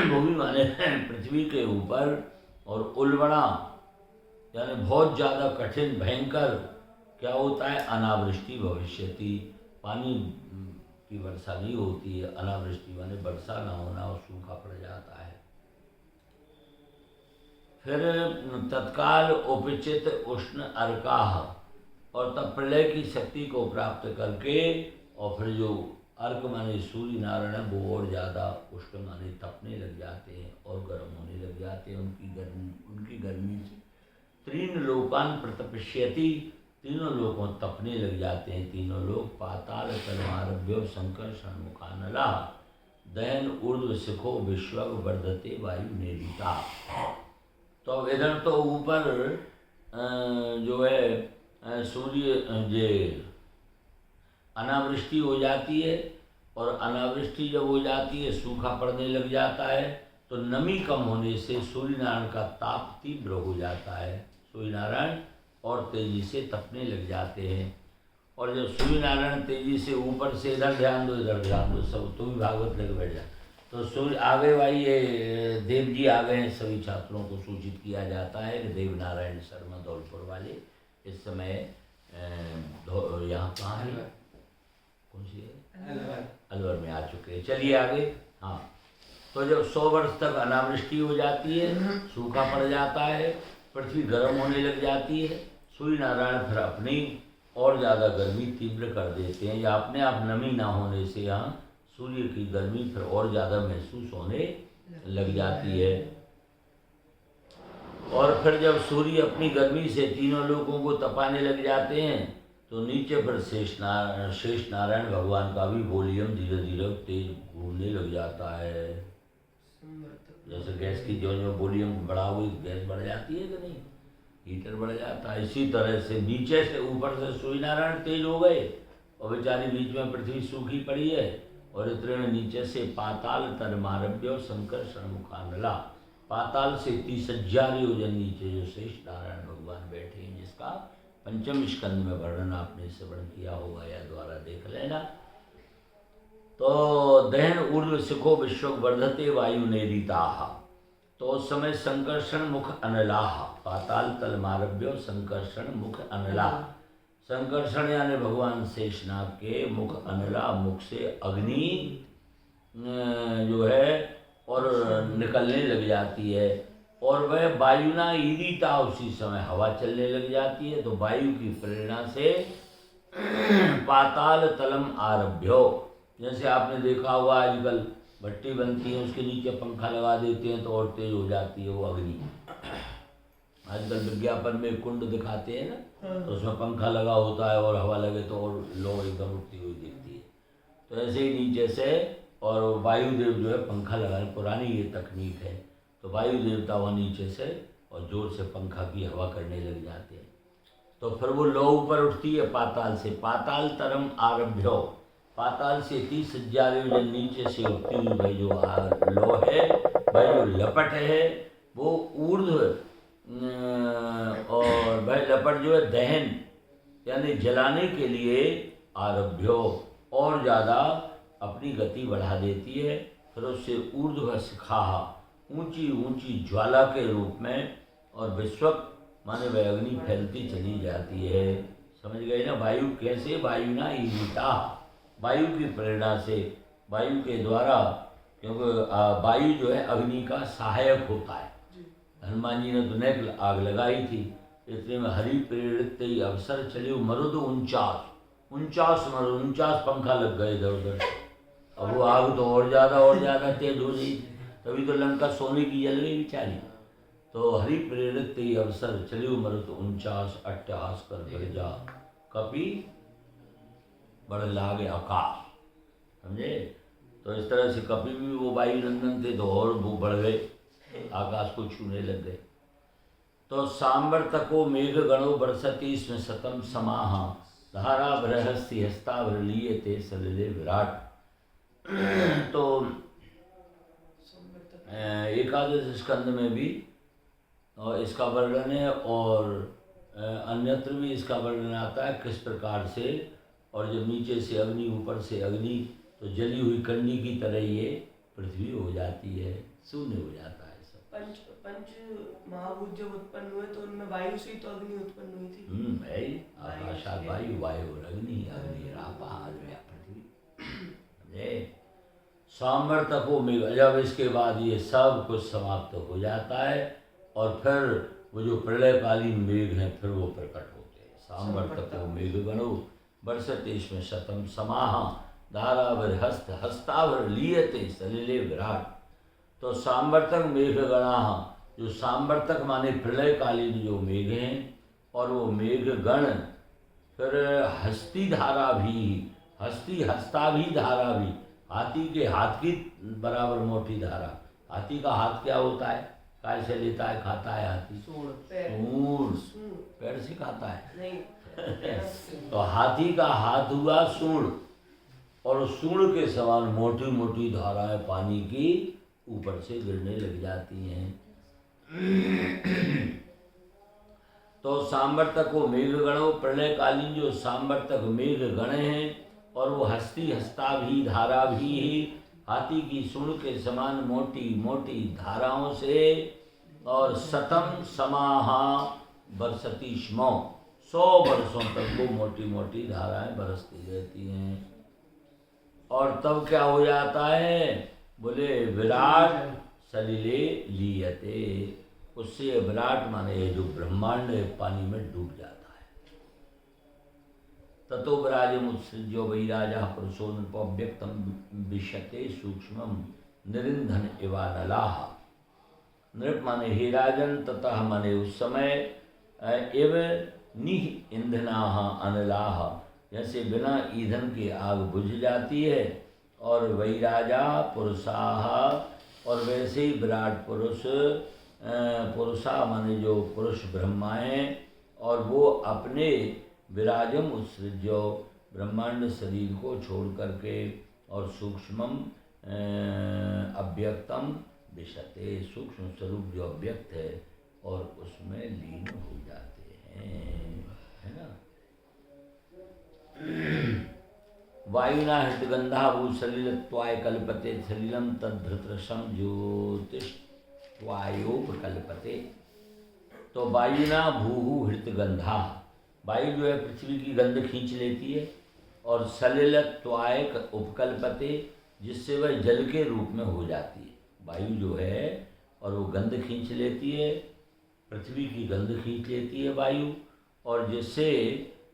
भूमि माने पृथ्वी के ऊपर, और उलवणा यानी बहुत ज़्यादा कठिन भयंकर क्या होता है, अनावृष्टि भविष्यति, पानी की वर्षा नहीं होती है, अनावृष्टि माने वर्षा ना होना और सूखा पड़ जाता है। फिर तत्काल उपचित उष्ण अर्काह, और तब प्रलय की शक्ति को प्राप्त करके और फिर जो अर्क माने सूर्य नारायण है वो और ज़्यादा उष्ण माने तपने लग जाते हैं और गर्म होने लग जाते हैं। उनकी गर्मी से तीन लोकान प्रतपश्यति, तीनों लोगों तपने लग जाते हैं। तीनों लोग पाताल तलमारभ्यो संकर्षण मुखानला दहन ऊर्ध्व शिखो विश्वग वर्धते वायु नेरिता। तो इधर तो ऊपर जो है सूर्य जे अनावृष्टि हो जाती है और अनावृष्टि जब हो जाती है सूखा पड़ने लग जाता है तो नमी कम होने से सूर्य नारायण का ताप तीव्र हो जाता है। सूर्य नारायण और तेजी से तपने लग जाते हैं। और जब सूर्य नारायण तेजी से ऊपर से इधर ध्यान दो इधर ध्यान दो सब तो भी भागवत लग बैठ जाए। तो सूर्य आगे भाई ये देव जी आ गए हैं। सभी छात्रों को सूचित किया जाता है कि देव नारायण शर्मा धौलपुर वाले इस समय यहाँ कहाँ है, कौन सी है, अलवर में आ चुके हैं। चलिए आगे। हाँ, तो जब 100 वर्ष तक अनावृष्टि हो जाती है, सूखा पड़ जाता है, पृथ्वी गर्म होने लग जाती है, सूर्य नारायण फिर अपनी और ज़्यादा गर्मी तीव्र कर देते हैं या अपने आप नमी ना होने से यहाँ सूर्य की गर्मी फिर और ज़्यादा महसूस होने लग जाती है। और फिर जब सूर्य अपनी गर्मी से तीनों लोगों को तपाने लग जाते हैं तो नीचे पर शेष नारायण भगवान का भी वॉल्यूम धीरे धीरे तेज घूमने लग जाता है। जैसे गैस की जो वॉल्यूम बढ़ा हुई गैस बढ़ जाती है कि नहीं, हीटर बढ़ जाता है, इसी तरह से नीचे से ऊपर से सूर्य नारायण तेज हो गए और बेचारी बीच में पृथ्वी सूखी पड़ी है और इतने में नीचे से पाताल तरमारभ्य संकर्षण मुखानला, पाताल से 30,000 योजन नीचे जो शेष नारायण भगवान बैठे हैं जिसका पंचम स्कंद में वर्णन आपने श्रवण किया होगा या द्वारा देख लेना। तो दहन ऊर्ध्व शिखो विश्व वर्धते वायु नेरिताः, तो उस समय संकर्षण मुख अनलाः, पाताल तलमारभ्यो संकर्षण मुख अनला, संकर्षण यानी भगवान शेषनाग के मुख अनला, मुख से अग्नि जो है और निकलने लग जाती है और वह वायुना ईरिता, उसी समय हवा चलने लग जाती है। तो वायु की प्रेरणा से पाताल तलम आरभ्यो, जैसे आपने देखा हुआ आजकल भट्टी बनती है उसके नीचे पंखा लगा देते हैं तो और तेज हो जाती है वो अग्नि। आजकल विज्ञापन में कुंड दिखाते हैं ना, तो उसमें पंखा लगा होता है और हवा लगे तो और लो एकदम उठती हुई दिखती है। तो ऐसे ही नीचे से और वायुदेव जो है पंखा लगाने, पुरानी ये तकनीक है, तो वायु देवता वह नीचे से और जोर से पंखा की हवा करने लग जाते हैं। तो फिर वो लो ऊपर उठती है पाताल से, पाताल तरम आरभ्यो, पाताल से 30,000 योजन नीचे से उठती हुई भाई जो लो है, भाई जो लपट है वो ऊर्ध्व और भाई लपट जो है दहन यानी जलाने के लिए आरभ्यो और ज़्यादा अपनी गति बढ़ा देती है। फिर उससे ऊर्ध्व शिखा, ऊंची ऊंची ज्वाला के रूप में और विश्वक माने वह अग्नि फैलती चली जाती है। समझ गए ना। वायु कैसे, वायु ना ईरिता, वायु की प्रेरणा से, वायु के द्वारा, क्योंकि वायु जो है अग्नि का सहायक होता है। हनुमान जी ने तो नेक आग लगाई थी, इतने में हरि प्रेरित ही अवसर चले मरुद 49 पंखा लग गए इधर उधर। अब वो आग तो और ज़्यादा तेज हो गई, तभी तो लंका सोने की जल गई बेचारी। तो हरि प्रेरित ही अवसर चले मरुद 49 अट्टहास कर गर्जा कपि बढ़ लागे आकाश। समझे। तो इस तरह से कपि भी वो वायु नंदन थे तो और वो बढ़ गए, आकाश को छूने लग गए। तो सांबर तको मेघ गणो बरसती स्म शतम समाह धारा बृहस्ति हस्ताभर लिए थे सलिले विराट। तो एकादश स्कंद में भी और इसका वर्णन है और अन्यत्र भी इसका वर्णन आता है किस प्रकार से। और जब नीचे से अग्नि ऊपर से अग्नि, तो जली हुई कंडी की तरह ये पृथ्वी हो जाती है, शून्य हो जाता है सब। पंच महाभूत जब उत्पन्न हुए तो उनमें वायु से तो अग्नि उत्पन्न हुई थी। भाई आकाशात वायु, वायु और अग्नि, अग्नि रापा पृथ्वी। सांबर तको मेघ, जब इसके बाद ये सब कुछ समाप्त हो जाता है और फिर वो जो प्रलयकालीन मेघ हैं फिर वो प्रकट होते हैं, सांवर्तको मेघगणो वर्षते स्म शतम समाह धारावर हस्त हस्तावर लीयते सलिले विराट। तो सांवर्तक मेघगणा, जो सांवर्तक माने प्रलयकालीन जो मेघ हैं, और वो मेघगण फिर हस्ती धारा भी, हस्ती हस्ता भी धारा भी, हाथी के हाथ की बराबर मोटी धारा। हाथी का हाथ क्या होता है, काय से लेता है खाता है हाथी? सूंड, सूंड, पैर से खाता है नहीं। तो हाथी का हाथ हुआ सूंड, और सूंड के समान मोटी मोटी धाराएं पानी की ऊपर से गिरने लग जाती हैं। तो सांवर्तक को मेघगणों, प्रलयकालीन जो सांवर्तक मेघ गण हैं, और वो हस्ती हस्ता भी धारा भी हाथी की सूंड के समान मोटी मोटी धाराओं से, और शतम समाहा बरसती स्मो, 100 वर्षों तक वो मोटी मोटी धाराएं बरसती रहती हैं। और तब क्या हो जाता है, बोले विराट सलिले लीयते, उससे विराट माने जो ब्रह्मांड पानी में डूब जाता है। ततो विराजम उत्सृज्यो वै राजा पुरुषो नृपोऽव्यक्तं विशते सूक्ष्मं निरिंधन इवानलाः। नृप माने हे राजन, ततः माने उस समय, एव निह ईंधनाः अनलाः, जैसे बिना ईंधन की आग बुझ जाती है, और वही राजा पुरुषाः, और वैसे ही विराट पुरुष, पुरुषा माने जो पुरुष ब्रह्माएं, और वो अपने विराजम उत्सृज्यो ब्रह्मांड शरीर को छोड़ करके, और सूक्ष्मम अव्यक्तम विशते, सूक्ष्म स्वरूप जो अव्यक्त है और उसमें लीन हो जाते हैं, है ना। वायुना हृतगंधा भूसलिलत्वाय कल्पते सलिलम तद्धृतरसम ज्योतिष्वायोपकल्पते। तो वायुना भूहु हृतगंधा, वायु जो है पृथ्वी की गंध खींच लेती है, और सलिलत्वाय उपकल्पते, जिससे वह जल के रूप में हो जाती है। वायु जो है और वो गंध खींच लेती है, पृथ्वी की गंध खींच लेती है वायु, और जिससे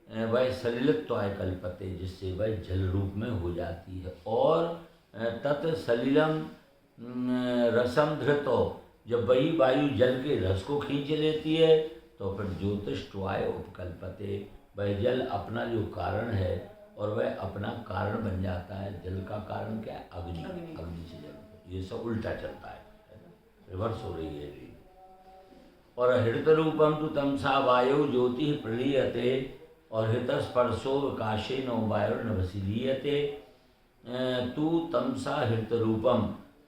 वह सलिलत्वाय कल्पते, जिससे वह जल रूप में हो जाती है। और तत् सलिलम रसम धृतो, जब वही वायु जल के रस को खींच लेती है, तो फिर ज्योतिष्वाय उपकल्पते, वह जल अपना जो कारण है, और वह अपना कारण बन जाता है। जल का कारण क्या है? अग्नि, अग्नि से जल। ये सब उल्टा चलता है ना, रिवर्स हो रही है ये। और हृत रूपम तो तमसा वायु ज्योति प्रलीयते, और हृतस्पर्शो काशे नो वायुर्नभसीलीयते। तू तमसा हृत रूपम,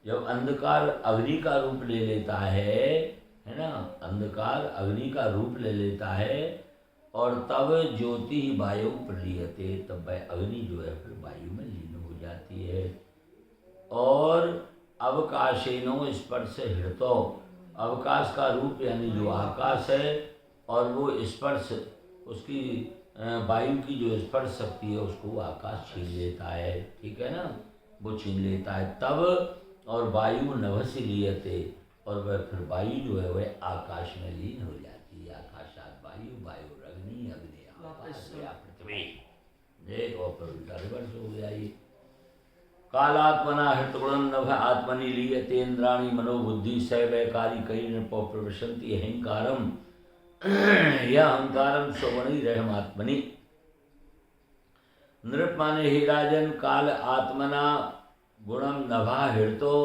जब अंधकार अग्नि का रूप ले लेता है ना, अंधकार अग्नि का रूप ले लेता है, और तब ज्योति वायु प्रलीयते, तब वह अग्नि जो है फिर वायु में लीन हो जाती है। और अवकाशेनो स्पर्श हृतो, अवकाश का रूप यानी जो आकाश है, और वो स्पर्श, उसकी वायु की जो स्पर्श शक्ति है उसको आकाश छीन लेता है, ठीक है ना, वो छीन लेता है तब। और वायु नभसी लीयते, और वह फिर वायु जो है वह आकाश में लीन हो जाती है। आकाशात वायु, वायु अग्नि, अग्नि आकाश या पृथ्वी, ये और फिर उल्टा रिवर्स हो गया ये। कालात्मना हृतगुणं नभ आत्मनि लीयते इंद्राणी मनोबुद्धि सैवैकारी कई नृपो प्रवशन्ति अहंकारम, यह अहंकारम सवणी रहमात्मनि। नृप माने हे राजन, काल आत्मना गुणम नभा हृतो,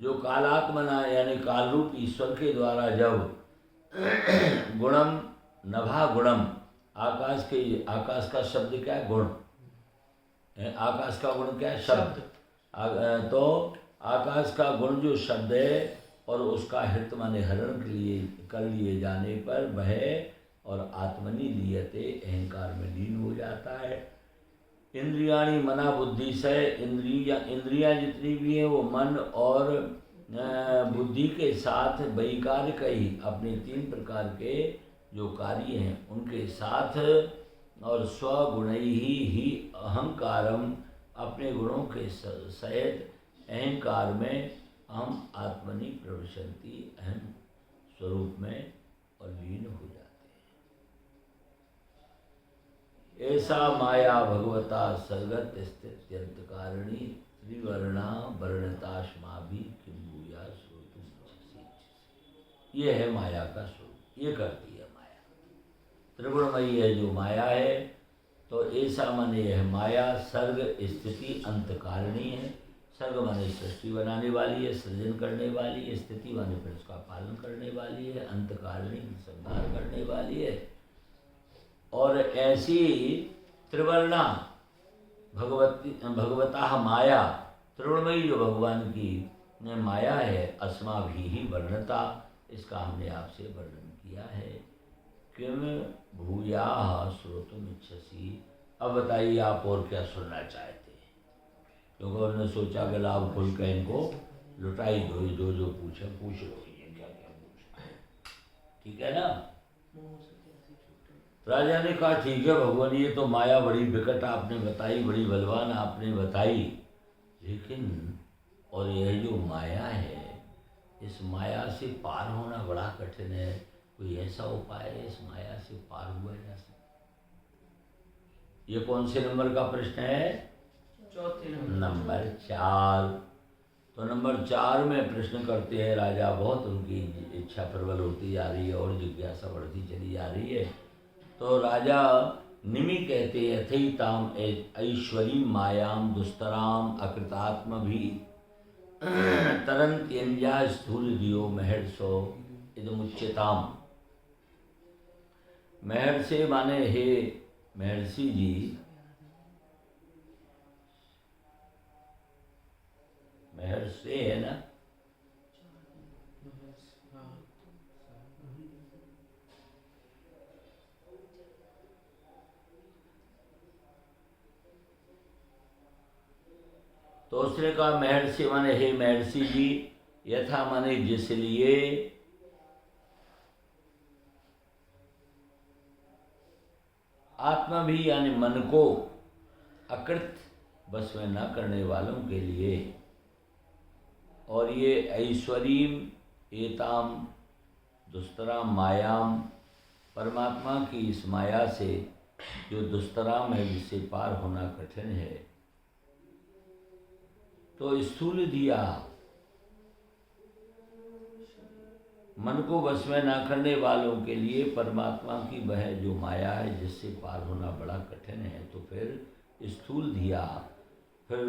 जो कालात्मना यानी काल रूप ईश्वर के द्वारा जब गुणम नभा, गुणम आकाश का शब्द क्या है? गुण। आकाश का गुण क्या है? शब्द। तो आकाश का गुण जो शब्द है, और उसका हित माने हरण के लिए कर लिए जाने पर वह और आत्मनि लीयते अहंकार में लीन हो जाता है। इंद्रियाणी मना बुद्धि से, इंद्रियां जितनी भी हैं वो मन और बुद्धि के साथ वैकार कई अपने 3 प्रकार के जो कार्य हैं उनके साथ, और स्वगुण ही अहंकारम, अपने गुणों के सहित अहंकार में हम आत्मनि प्रविशन्ति, अहम स्वरूप में और लीन हो जाते हैं। ऐसा माया भगवता सर्गत स्थित्यंत कारणी त्रिवर्णा वर्णताश्मा भी किम भूया श्रोतुम। ये है माया का स्वरूप, ये करती है माया। त्रिगुणमयी है जो माया है। तो ऐसा माने यह माया सर्ग स्थिति अंत कारिणी है। सर्ग माने सृष्टि बनाने वाली है, सृजन करने वाली है। स्थिति माने फिर उसका पालन करने वाली है। अंत कारिणी संहार करने वाली है। और ऐसी त्रिवर्णा भगवता माया, त्रिगुणमयी जो भगवान की माया है, अस्मा भी ही वर्णता, इसका हमने आपसे वर्णन किया है। किम भूया श्रोतुम इच्छसी। अब बताइए आप और क्या सुनना चाहते हैं, क्योंकि उन्होंने सोचा कि लाभ खुल के इनको लुटाई दो, जो जो पूछे पूछ लो, ये क्या क्या पूछना है, ठीक है ना। राजा ने कहा ठीक है भगवान, ये तो माया बड़ी विकट आपने बताई, बड़ी बलवान आपने बताई, लेकिन और यह जो माया है, इस माया से पार होना बड़ा कठिन है। कोई ऐसा उपाय है इस माया से पार हुआ जा सकता? ये कौन से नंबर का प्रश्न है? चौथे नंबर 4। तो नंबर 4 में प्रश्न करते हैं राजा। बहुत उनकी इच्छा प्रबल होती जा रही है और जिज्ञासा बढ़ती चली जा रही है। तो राजा निमि कहते हैं यथैताम ऐश्वरी मायाम दुस्तराम अकृतात्म भी तरंत्यंजा स्थूल दियो महर्षो इदमुच्यताम। महर्षि माने हे महर्षि जी, महर्षि है ना, तो उसने कहा महर्षि माने हे महर्षि जी, यथा माने जिसलिए, आत्मा भी यानी मन को अकृत बस में न करने वालों के लिए, और ये ऐश्वरीम एताम दुस्तराम मायाम, परमात्मा की इस माया से जो दुस्तराम है, जिससे पार होना कठिन है, तो स्थूल दिया मन को वश में ना करने वालों के लिए परमात्मा की वह जो माया है, जिससे पार होना बड़ा कठिन है। तो फिर स्थूल दिया, फिर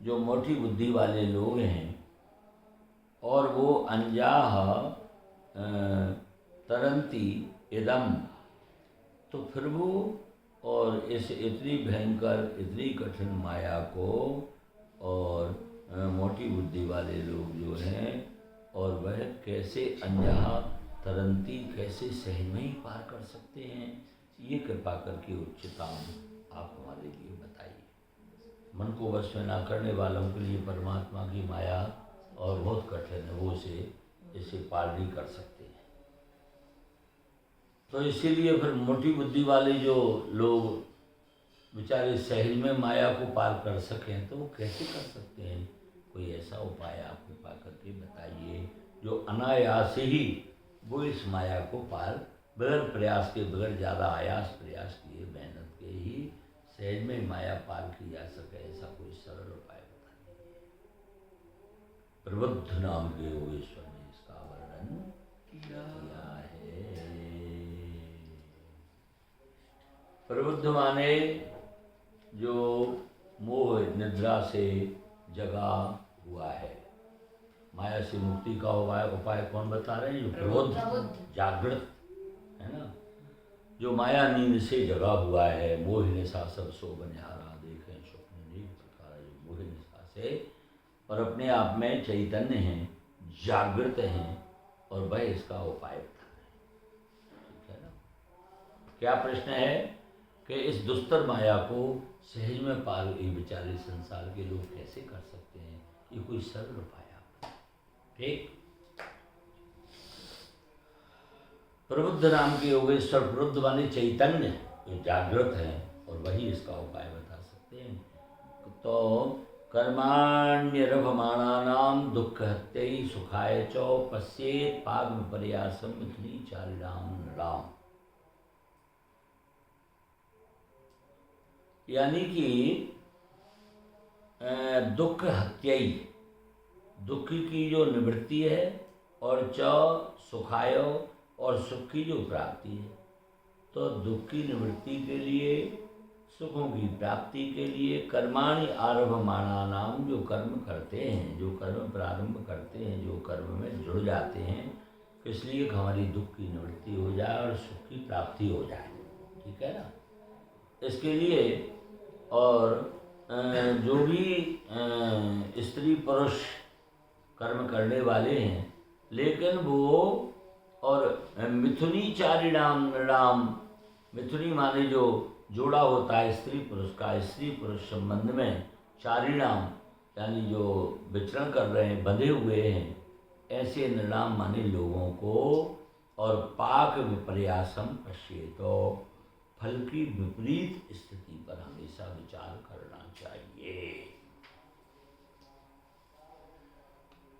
जो मोटी बुद्धि वाले लोग हैं और वो अंजाह तरंती इदम, तो फिर वो और इस इतनी भयंकर इतनी कठिन माया को, और मोटी बुद्धि वाले लोग जो हैं, और वह कैसे अंजहा तरंती, कैसे सहज में ही पार कर सकते हैं, ये कृपा करके उच्चताम आप हमारे लिए बताइए। मन को वश में ना करने वालों के लिए परमात्मा की माया और बहुत कठिन है, वो इसे पार नहीं कर सकते हैं। तो इसीलिए फिर मोटी बुद्धि वाले जो लोग बेचारे सहज में माया को पार कर सकें, तो वो कैसे कर सकते हैं? कोई ऐसा उपाय आप कृपा करके बताइए जो अनायास ही वो इस माया को पार बगैर प्रयास के, बगैर ज़्यादा आयास प्रयास किए, मेहनत के ही सहज में माया पार की जा सके। ऐसा कोई सरल उपाय बताइए। प्रबुद्ध नाम के योगेश्वर ने इसका वर्णन किया है। प्रबुद्ध माने जो मोह निद्रा से जगा हुआ है। माया से मुक्ति का उपाय कौन बता रहे हैं? जो प्रबुद्ध जागृत है ना, जो माया नींद से जगा हुआ है। मोह निशा सब सो बनिहारा, देखें स्वप्न नहीं प्रकार, जो मोह निशा से और अपने आप में चैतन्य हैं, जागृत हैं, और वह इसका उपाय बता रहे हैं। ठीक है ना। क्या प्रश्न है कि इस दुस्तर माया को सहज में पार ये बेचारे संसार के लोग कैसे कर सकते हैं? ये कोई सरल उपाय आप, ठीक। प्रबुद्ध नाम के योगेश्वर, प्रबुद्ध माने चैतन्य, जो जागृत हैं, और वही इसका उपाय बता सकते हैं। तो कर्माण्यरभमाणानां दुख हत्यै सुखाय च पश्येत पाग्म पर्यासम मिथुनी चारिणाम नृणाम। यानी कि दुख हत्याई, दुख की जो निवृत्ति है, और च सुखाय और सुख की जो प्राप्ति है। तो दुख की निवृत्ति के लिए, सुखों की प्राप्ति के लिए कर्माणि आरभमाणा नाम, जो कर्म करते हैं, जो कर्म प्रारंभ करते हैं, जो कर्म में जुड़ जाते हैं, इसलिए हमारी दुख की निवृत्ति हो जाए और सुख की प्राप्ति हो जाए। ठीक है ना। इसके लिए और जो भी स्त्री पुरुष कर्म करने वाले हैं, लेकिन वो और मिथुनी चारिणाम नृणाम, मिथुनी माने जो जोड़ा होता है स्त्री पुरुष का, स्त्री पुरुष संबंध में, चारिणाम यानी जो विचरण कर रहे हैं, बंधे हुए हैं, ऐसे नृणाम माने लोगों को, और पाक विपर्यासम पश्येतो, फल की विपरीत स्थिति पर हमेशा विचार करना चाहिए।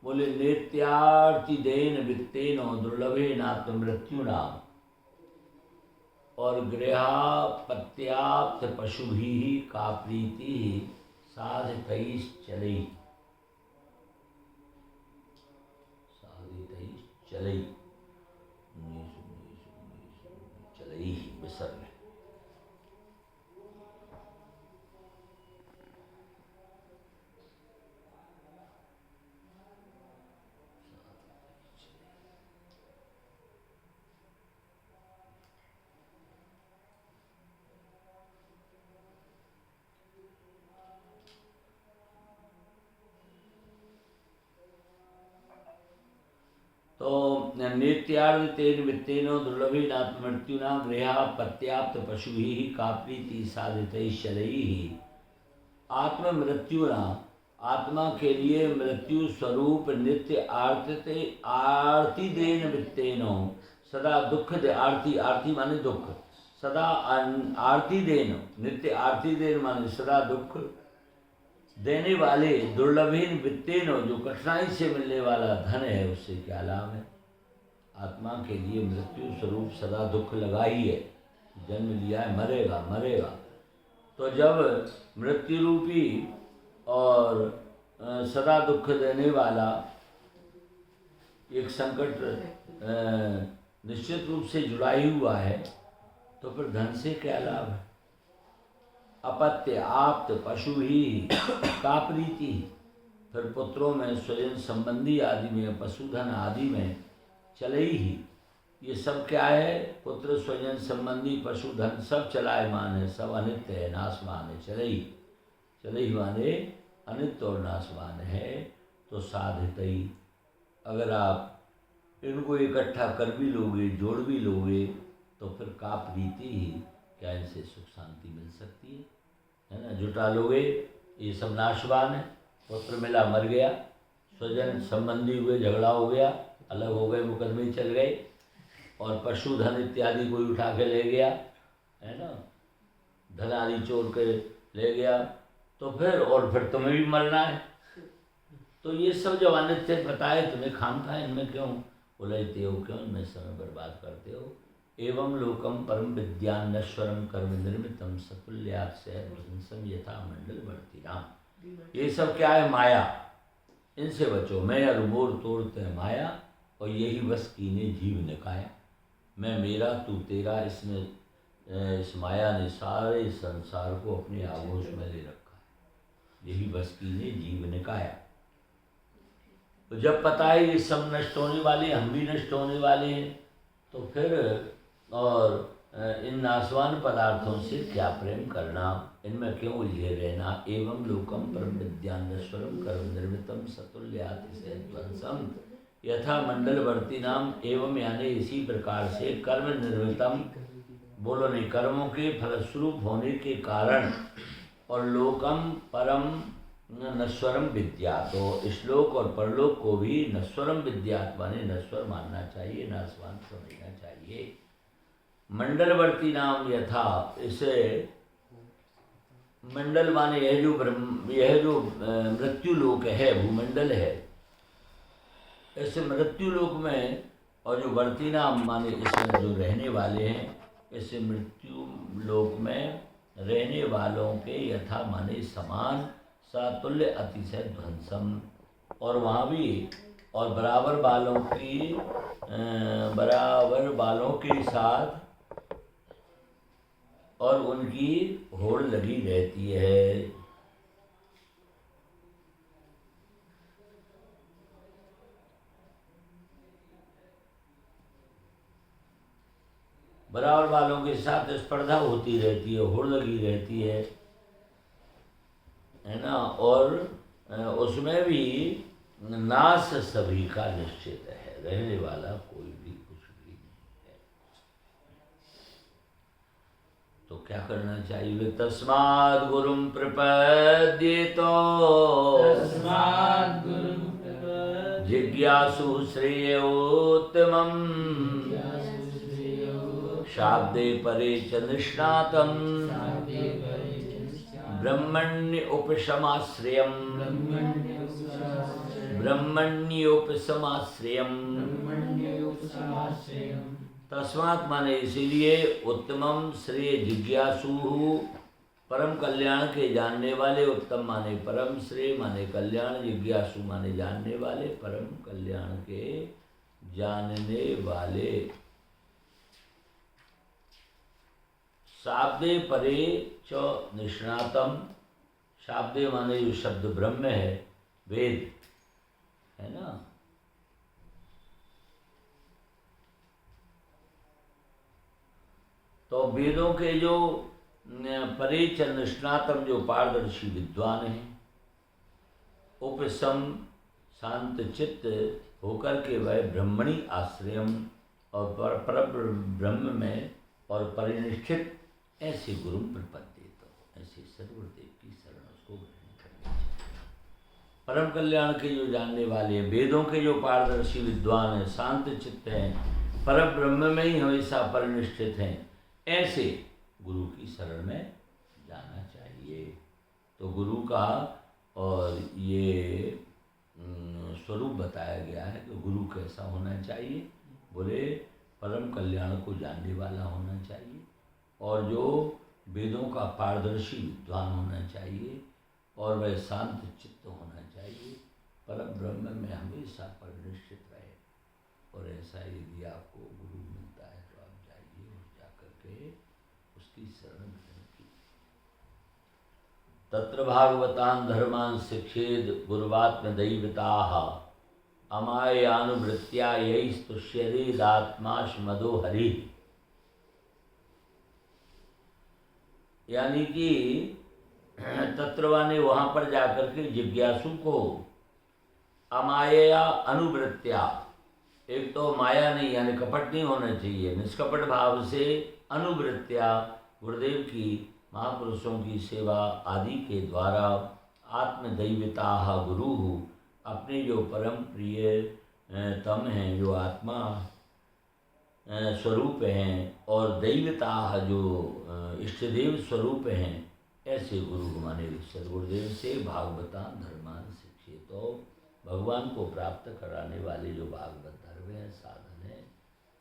बोले नेत्यार्थी देन वित्तेन दुर्लभे नात्म मृत्यु नाम, और गृहापत्याप्त पशु ही का प्रीति साधितैश्च चलई, साधितैश्च चलई, चलई विसर्ग। तो नित्यार्थ तेन वित्तेन दुर्लभे नात्म मृत्युना गृहापत्याप्त पशु ही का प्रीति साधितैश्चलैः ही, आत्म मृत्युना, आत्मा के लिए मृत्यु स्वरूप नित्य आरती देन वित्तेनो, सदा दुख दे, आरती, आरती माने दुख, सदा आरती देन, नित्य आरती देन माने सदा दुख देने वाले, दुर्लभीन वित्तेनो, जो कठिनाई से मिलने वाला धन है, उससे क्या लाभ है। आत्मा के लिए मृत्यु स्वरूप सदा दुख लगा ही है, जन्म लिया है, मरेगा मरेगा। तो जब मृत्यु रूपी और सदा दुख देने वाला एक संकट निश्चित रूप से जुड़ा ही हुआ है, तो फिर धन से क्या लाभ है। अपत्य आप्त पशु ही का प्रीति, फिर पुत्रों में, स्वजन संबंधी आदि में, पशुधन आदि में, चले ही, ये सब क्या है, पुत्र स्वजन संबंधी पशुधन सब चलायमान है, सब अनित्य है, नाशवान है। चले ही माने अनित्य और नाशवान है। तो साधित ही, अगर आप इनको इकट्ठा कर भी लोगे, जोड़ भी लोगे, तो फिर का प्रीति ही, क्या इनसे सुख शांति मिल सकती है ना। जुटा लोगे, ये सब नाशवान है, पुत्र मिला मर गया, स्वजन संबंधी हुए झगड़ा हो गया, अलग हो गए, मुकदमे चल गए, और पशुधन इत्यादि कोई उठा के ले गया, है ना, धन आदि चोर के ले गया, तो फिर तुम्हें भी मरना है। तो ये सब जब अनित्य बताए, तुम्हें खाम खा, इनमें क्यों उलझते हो, क्यों इनमें समय बर्बाद करते हो। एवं लोकम परम विद्यान नश्वरम कर्म निर्मितम सकुल्यात् सहस्रम यथा मंडल वर्तिनाम। ये सब क्या है, माया, इनसे बचो। मैं अरुमोर तोड़ते माया, और यही बस कीने जीव निकाया। मैं मेरा तू तेरा, इसमें इस माया ने सारे संसार को अपने आगोश में ले रखा है। यही बस कीने जीव निकाया। तो जब पता है ये सब नष्ट होने वाले, हम भी नष्ट होने वाले हैं, तो फिर और इन नाशवान पदार्थों से क्या प्रेम करना, इनमें क्यों उलझे रहना। एवं लोकम परम विद्यान्वरम कर्म निर्मितम सतुल्यात् सहस्रम यथा मंडलवर्ती नाम। एवं यानी इसी प्रकार से कर्म निर्मितम, बोलो नहीं, कर्मों के फलस्वरूप होने के कारण, और लोकम परम नश्वरम विद्या, तो श्लोक और परलोक को भी नश्वरम विद्यात् माने नश्वर मानना चाहिए, नाशवान समझना चाहिए। मंडलवर्ती नाम यथा, इसे मंडल माने यह जो मृत्यु लोक है, भूमंडल है, ऐसे मृत्यु लोक में, और जो वर्ती नाम माने इसमें जो रहने वाले हैं, ऐसे मृत्यु लोक में रहने वालों के यथा माने समान सातुल्य अतिशय ध्वंसम, और वहाँ भी और बराबर बालों के साथ और उनकी होड़ लगी रहती है। बराबर बालों के साथ स्पर्धा होती रहती है, होड़ लगी रहती है ना। और उसमें भी नाश सभी का निश्चित है, रहने वाला कोई भी कुछ भी नहीं है। तो क्या करना चाहिए? तस्माद् गुरुं प्रपद्येतो जिज्ञासु श्रेयोत्तमम् शाब्दे परे च निष्णातं ब्रह्मण्य उपसमाश्रयम्। तस्मात् माने इसीलिए उत्तमम श्रेय जिज्ञासु, परम कल्याण के जानने वाले, उत्तम माने परम, श्रेय माने कल्याण, जिज्ञासु माने जानने वाले, परम कल्याण के जानने वाले। शाब्दे परे च निष्णातम, शाब्दे माने जो शब्द ब्रह्म है, वेद है ना। तो वेदों के जो परे च निष्णातम, जो पारदर्शी विद्वान हैं, उपसम शांत चित्त होकर के वह ब्रह्मणी आश्रयम, और पर ब्रह्म में और परिनिष्ठित ऐसे गुरु प्रपद्ये, तो ऐसे सद्गुरुदेव की शरण उसको ग्रहण करनी चाहिए। परम कल्याण के जो जानने वाले, वेदों के जो पारदर्शी विद्वान हैं, शांत चित्त हैं, परम ब्रह्म में ही हमेशा परिनिष्ठित हैं, ऐसे गुरु की शरण में जाना चाहिए। तो गुरु का और ये स्वरूप बताया गया है कि गुरु कैसा होना चाहिए। बोले परम कल्याण को जानने वाला होना चाहिए, और जो वेदों का पारदर्शी विद्वान होना चाहिए, और वह शांत चित्त होना चाहिए, परम ब्रह्म में हमेशा परिनिष्ठित रहे। और ऐसा यदि आपको गुरु मिलता है तो आप जाइए और जाकर के उसकी शरण ग्रहण कीजिए। तत्र भागवतान् धर्मान् शिक्षेद गुरुवात्मदैवताः अमायानुवृत्त्या यैस्तुष्येदात्माश मदो हरि। यानी कि तत्रवा ने वहाँ पर जाकर के जिज्ञासु को अमाया अनुवृत्त्या, एक तो माया नहीं यानी कपट नहीं होना चाहिए, निष्कपट भाव से अनुवृत्त्या, गुरुदेव की महापुरुषों की सेवा आदि के द्वारा आत्मदैवता गुरु, अपने जो परम प्रिय तम हैं, जो आत्मा स्वरूप हैं, और दैवता जो इष्टदेव स्वरूप हैं, ऐसे गुरु माने सद्गुरुदेव से भागवतान् धर्मान् शिक्षे, तो भगवान को प्राप्त कराने वाले जो भागवत धर्म है, साधन है,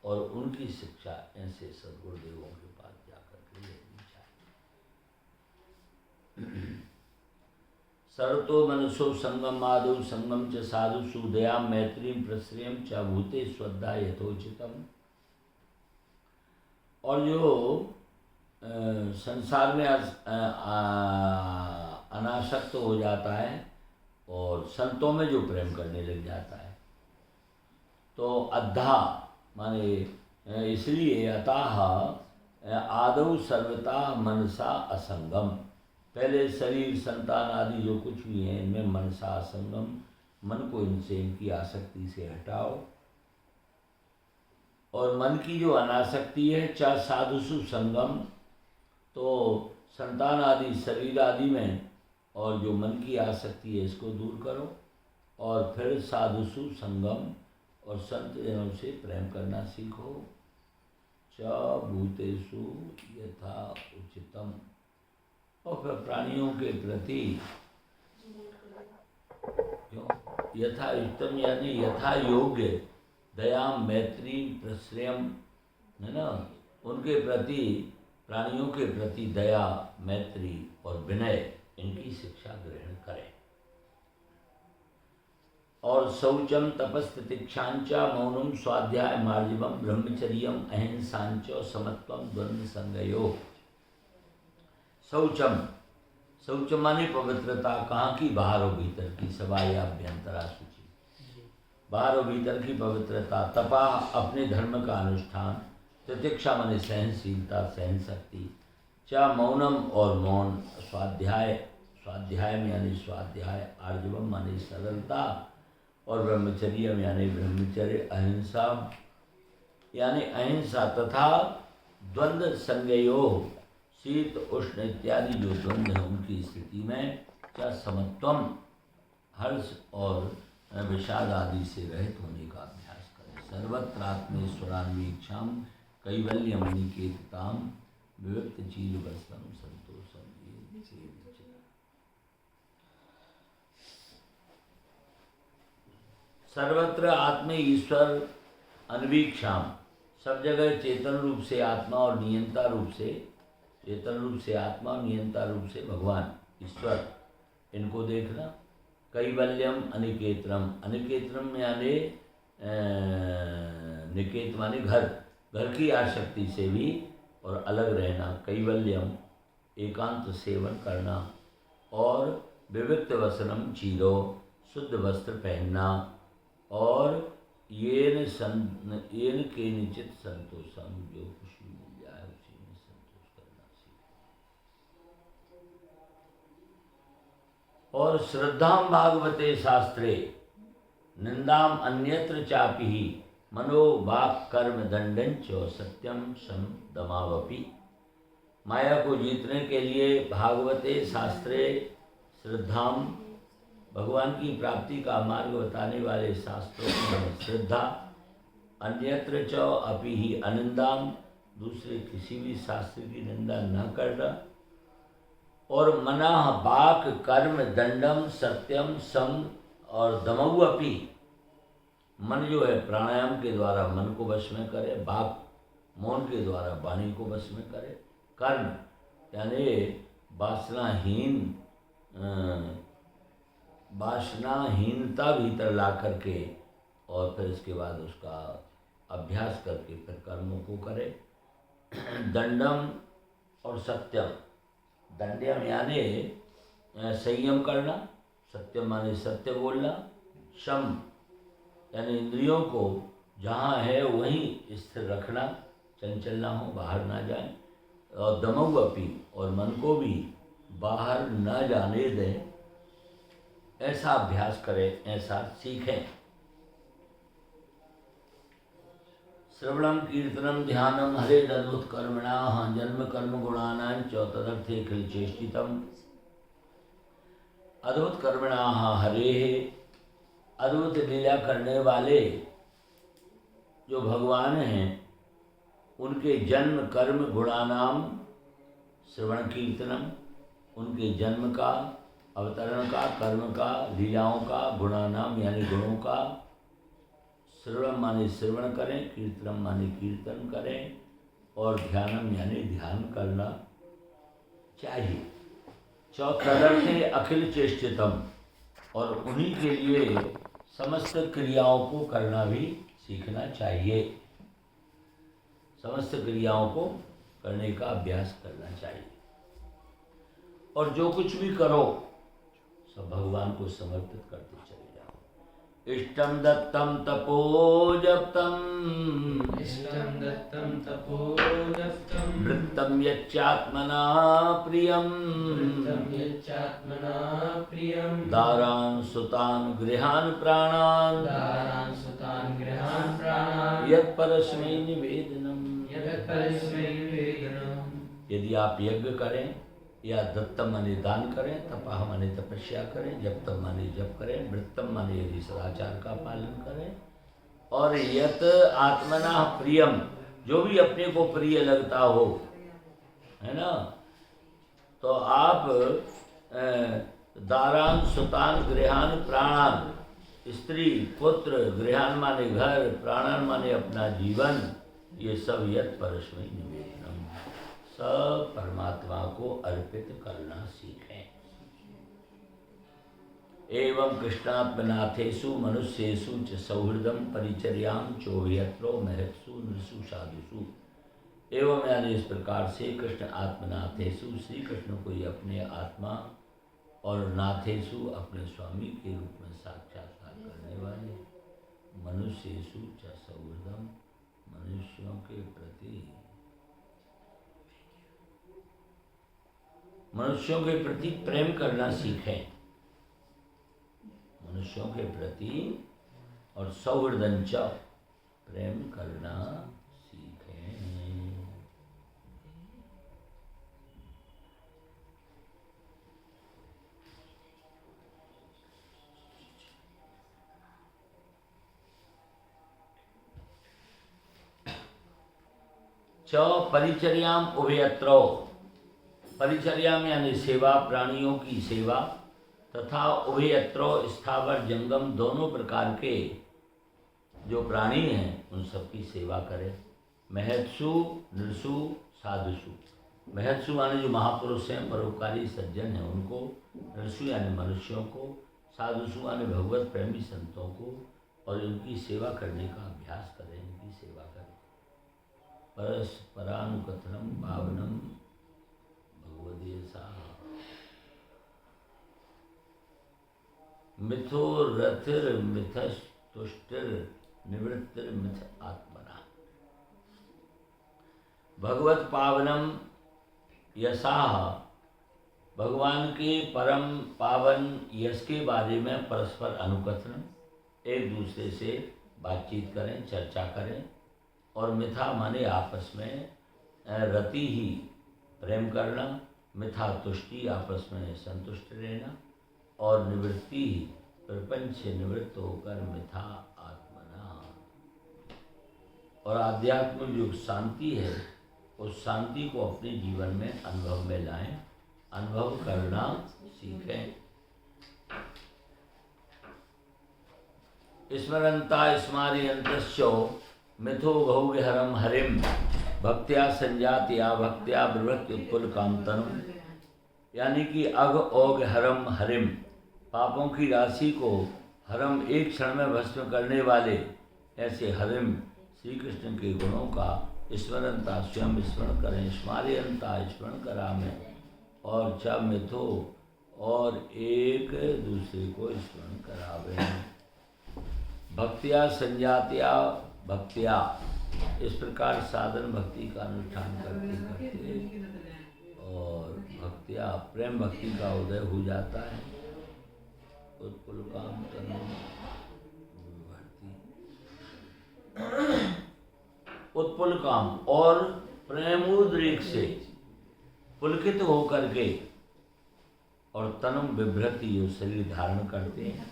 और उनकी शिक्षा ऐसे सद्गुरुदेवों के पास जाकर के लेनी चाहिए। सरतो मनसो संगम आदौ संगम च साधु सुदया मैत्रीम प्रश्रयम च भूते श्रद्धा यथोचितम। और जो संसार में अनासक्त हो जाता है और संतों में जो प्रेम करने लग जाता है, तो अद्धा माने इसलिए अतः आदौ सर्वता मनसा असंगम, पहले शरीर संतान आदि जो कुछ भी है इनमें मनसा असंगम, मन को इनसे इनकी आसक्ति से हटाओ। और मन की जो अनासक्ति है चा साधुसु संगम, तो संतान आदि शरीर आदि में और जो मन की आसक्ति है इसको दूर करो, और फिर साधुसु संगम, और संत जनों से प्रेम करना सीखो। च भूतेषु यथा उचितम, और फिर प्राणियों के प्रति क्यों यथा उत्तम यानी यथा योग्य दया मैत्री प्रश्रयम है ना, उनके प्रति प्राणियों के प्रति दया, मैत्री और विनय इनकी शिक्षा ग्रहण करें। और शौचम तपस्तितिक्षांच मौनम स्वाध्याय मार्जवम ब्रह्मचर्यम अहिंसांच समत्वम द्वंद्व संगयो। शौचम, शौच माने पवित्रता। कहाँ की? बाहर और भीतर की। सवाया अभ्यंतरा शुचि। बाहर और भीतर की पवित्रता। तपा, अपने धर्म का अनुष्ठान। तितिक्षा माने सहनशीलता, सहन शक्ति। च मौनम, और मौन। स्वाध्याय, स्वाध्याय में यानी स्वाध्याय। आर्जवम माने सरलता, और ब्रह्मचर्य यानी ब्रह्मचर्य। अहिंसा यानी अहिंसा। तथा द्वंद्व संज्ञयो, शीत उष्ण इत्यादि जो द्वंद्व है उनकी स्थिति में। क्या? समत्वम, हर्ष और विषाद आदि से रहित होने का अभ्यास करें। सर्वत्रात्मेश्वरान्वीक्षाम कैवल्यमनिकेतताम विविक्त चील वस्तम संतोषम। सर्वत्र आत्म ईश्वर अन्वीक्षाम, सब जगह चेतन रूप से आत्मा और नियंता रूप से, चेतन रूप से आत्मा और नियंता रूप से भगवान ईश्वर, इनको देखना। कैवल्यम अनिकेतरम, अनिकेतरम यानी निकेत माने घर, घर की आसक्ति से भी और अलग रहना। कैवल्यम एकांत सेवन करना। और विविक्त वसनम चीरो, शुद्ध वस्त्र पहनना। और येन के निचित संतोषम, जो कुछ भी मिल जाए उसी में संतोष करना सीखें। और श्रद्धाम भागवते शास्त्रे निंदाम अन्यत्र चापि मनो वाक् कर्म दंडंच सत्यम सम दमावपि। माया को जीतने के लिए भागवते शास्त्रे श्रद्धाम, भगवान की प्राप्ति का मार्ग बताने वाले शास्त्रों में श्रद्धा। अन्यत्र च अपि ही अनिंदाम, दूसरे किसी भी शास्त्र की निंदा न करना। और मनाह वाक कर्म दंडम सत्यम सम और दमऊ अपि, मन जो है प्राणायाम के द्वारा मन को वश में करे। वाक, मौन के द्वारा वाणी को वश में करे। कर्म यानी वासनाहीन, वासनाहीनता भीतर ला करके और फिर इसके बाद उसका अभ्यास करके फिर कर्मों को करे। दंडम और सत्यम, दंड्यम यानी संयम करना, सत्यम माने सत्य बोलना। शम यानी इंद्रियों को जहाँ है वहीं स्थिर रखना, चंचल ना हो, बाहर ना जाए। और दमवपि, और मन को भी बाहर न जाने दें, ऐसा अभ्यास करें, ऐसा सीखें। श्रवणम कीर्तनम ध्यानम हरे अद्भुत कर्मणा जन्म कर्म गुणानां च तदर्थे खिल चेष्टितम। अद्भुत कर्मणा हरे, अद्भुत लीला करने वाले जो भगवान हैं उनके जन्म कर्म गुणानाम, श्रवण कीर्तनम उनके जन्म का, अवतरण का, कर्म का, लीलाओं का, गुणानाम यानी गुणों का। श्रवण माने श्रवण करें, कीर्तनम माने कीर्तन करें, और ध्यानम यानी ध्यान करना चाहिए। तदर्थे अखिल चेष्टितम, और उन्हीं के लिए समस्त क्रियाओं को करना भी सीखना चाहिए। समस्त क्रियाओं को करने का अभ्यास करना चाहिए। और जो कुछ भी करो सब भगवान को समर्पित करते चले जाओ। इष्टम दत्तम तपो जप्तम, इष्टं दत्तं तपो दत्तं वृत्तम यच्चात्मना प्रियम, वृत्तं यच्चात्मना प्रियं दारान् सुतान् गृहान् प्राणान्, दारान् सुतान् गृहान् प्राणान् यत्परस्मै निवेदनम्। यत्परस्मै निवेदनम्। यदि आप यज्ञ करें या दत्तम माने दान करें, तपाह माने तपस्या करें, जप्तम माने जप करें, वृत्तम माने यदि सदाचार का पालन करें, और यत आत्मना प्रियम, जो भी अपने को प्रिय लगता हो, है ना, तो आप दारान सुतान गृहान प्राणान, स्त्री पुत्र, गृहान माने घर, प्राणान माने अपना जीवन, ये सब यत परस्मै निवेदनम, सब परमात्मा को अर्पित करना सीखें। एवं कृष्णात्मनाथेषु मनुष्येषु च सौहृदम परिचर्यां चोभियत्रो महत्सु नृषु साधुषु। एवं यानी इस प्रकार से कृष्ण आत्मनाथेषु, श्री कृष्ण को ही अपने आत्मा और नाथेषु अपने स्वामी के रूप में साक्षात्कार करने वाले, मनुष्येषु च सौहृदम, मनुष्यों के प्रति प्रेम करना सीखें, मनुष्यों के प्रति, और सौहृदंच प्रेम करना सीखें। च परिचर्याम उभयत्रो, परिचर्याम यानी सेवा, प्राणियों की सेवा, तथा उभयत्रो स्थावर जंगम दोनों प्रकार के जो प्राणी हैं उन सबकी सेवा करें। महत्सु नृषु साधुषु, महत्सु यानी जो महापुरुष हैं, परोपकारी सज्जन हैं उनको, नृषु यानी मनुष्यों को, साधुषु यानी भगवत प्रेमी संतों को, और इनकी सेवा करने का अभ्यास करें, इनकी सेवा करें। परस्परानुकथनम पावनम भगवदेशा मिथो रथिर मिथस तुष्टिर निवृत्तिर मिथ आत्मना। भगवत पावनम यशाह, भगवान के परम पावन यश के बारे में परस्पर अनुकथन, एक दूसरे से बातचीत करें, चर्चा करें। और मिथा माने आपस में, रति ही प्रेम करना, मिथा तुष्टि आपस में संतुष्ट रहना, और निवृत्ति ही प्रपंच से निवृत्त होकर मिथा आत्मना। और आध्यात्मिक जो शांति है उस शांति को अपने जीवन में अनुभव में लाएं, अनुभव करना सीखें। स्मरंता स्मारयन्तश्चो मिथो भौगहरम हरिम भक्त्या संजात्या भक्त्या ब्रह्मत्य उत्पुल कामतनम। यानी कि अघ ओघ हरम हरिम, पापों की राशि को हरम एक क्षण में भस्म करने वाले ऐसे हरिम श्री कृष्ण के गुणों का स्मरणता स्वयं स्मरण करें, स्मारयंता स्मरण करा में, और च मिथो और एक दूसरे को स्मरण करावे। भक्तिया संजात्या भक्तिया, इस प्रकार साधन भक्ति का अनुष्ठान करते करते और भक्तिया प्रेम भक्ति का उदय हो जाता है। उत्पुल काम तनु उत्पुल काम, और प्रेमोद्रेक से पुलकित होकर के, और तनुम विभ्रति जो शरीर धारण करते हैं।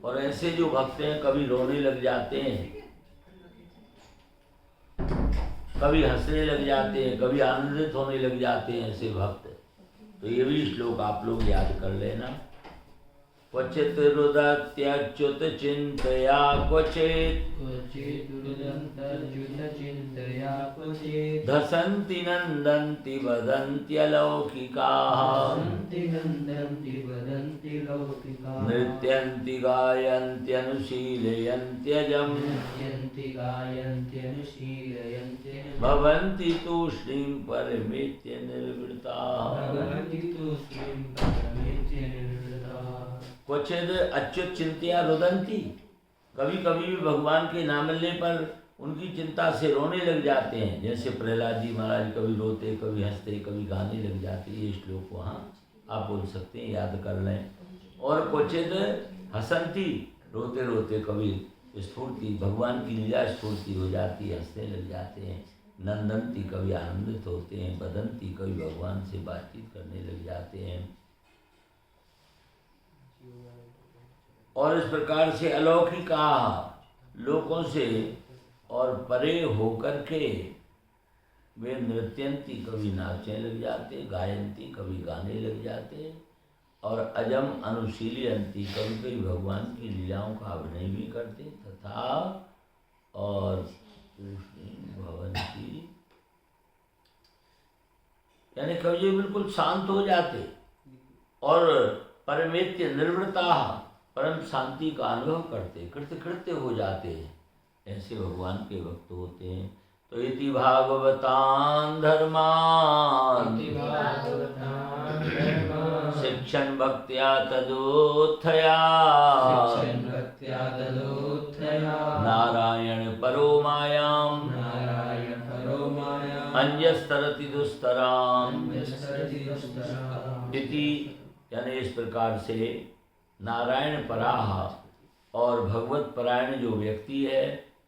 और ऐसे जो भक्त हैं कभी रोने लग जाते हैं, कभी हंसने लग जाते हैं, कभी आनंदित होने लग जाते हैं ऐसे भक्त। तो ये भी श्लोक आप लोग याद कर लेना। क्वचित रुदत्यच्युत चिंतया क्वचित, धसन्ति नंदन्ति वदन्त्यलौकिकाः, नृत्यन्ति गायन्त्यनुशीलयन्त्यजम्, भवन्ति तूष्णीं परमेत्य निर्वृताः। क्वचिद अच्युत चिंतिया रुदंती, कभी कभी भी भगवान के नाम मिलने पर उनकी चिंता से रोने लग जाते हैं। जैसे प्रहलाद जी महाराज कभी रोते, कभी हंसते, कभी गाने लग जाते। ये श्लोक वहाँ आप बोल सकते हैं, याद कर लें। और क्वचिद हसंती, रोते रोते कभी स्फूर्ति, भगवान की लीला स्फूर्ति हो जाती है, हंसने लग जाते हैं। नंदंती, कभी आनंदित होते हैं। बदंती, कभी भगवान से बातचीत करने लग जाते हैं। और इस प्रकार से अलौकिक लोकों से और परे होकर के वे नृत्यंती, कभी नाचने लग जाते, गायंती, कभी गाने लग जाते, और अजम अनुशीलयंती, कभी कभी भगवान की लीलाओं का अभिनय भी करते, तथा और भवंती यानी कवि बिल्कुल शांत हो जाते और परमेत्य निर्वृता परम शांति का अनुभव करते, कृत्य कृत्य हो जाते हैं। ऐसे भगवान के भक्त होते हैं। तो इति भागवतान धर्मान शिक्षण भक्त्या तदोत्थया नारायण परो मायाम अन्यस्तरति दुस्तराम। इति यानी इस प्रकार से नारायण पराह और भगवत परायण जो व्यक्ति है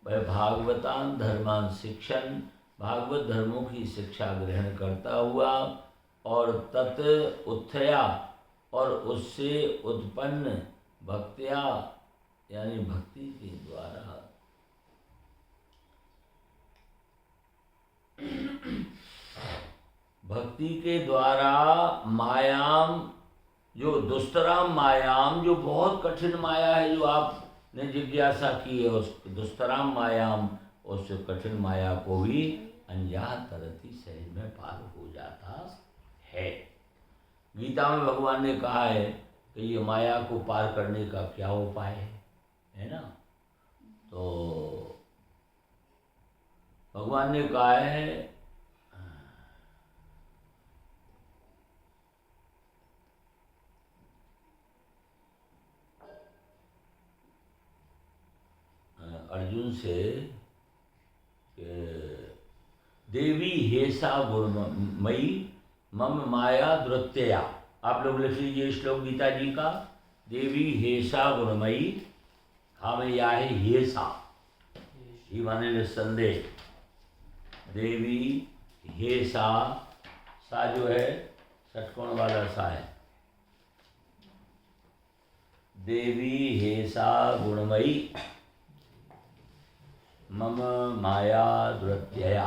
वह भागवतान धर्मान शिक्षण भागवत धर्मों की शिक्षा ग्रहण करता हुआ और तत् उत्थया और उससे उत्पन्न भक्त्या यानी भक्ति के द्वारा भक्ति के द्वारा मायाम जो दुस्तराम मायाम जो बहुत कठिन माया है जो आपने जिज्ञासा की है उस दुस्तराम मायाम उस कठिन माया को भी अनजान तरती सहज में पार हो जाता है। गीता में भगवान ने कहा है कि ये माया को पार करने का क्या उपाय है ना। तो भगवान ने कहा है अर्जुन से देवी हेसा गुणमयी मम माया दुरत्यया। आप लोग लिख लीजिए श्लोक गीता जी का। देवी हेसा गुणमयी हमें या है हेसा ही माने निस्संदेह। देवी हेसा सा जो है षटकोण वाला सा है। देवी हेसा गुणमयी मम माया दुरत्यया।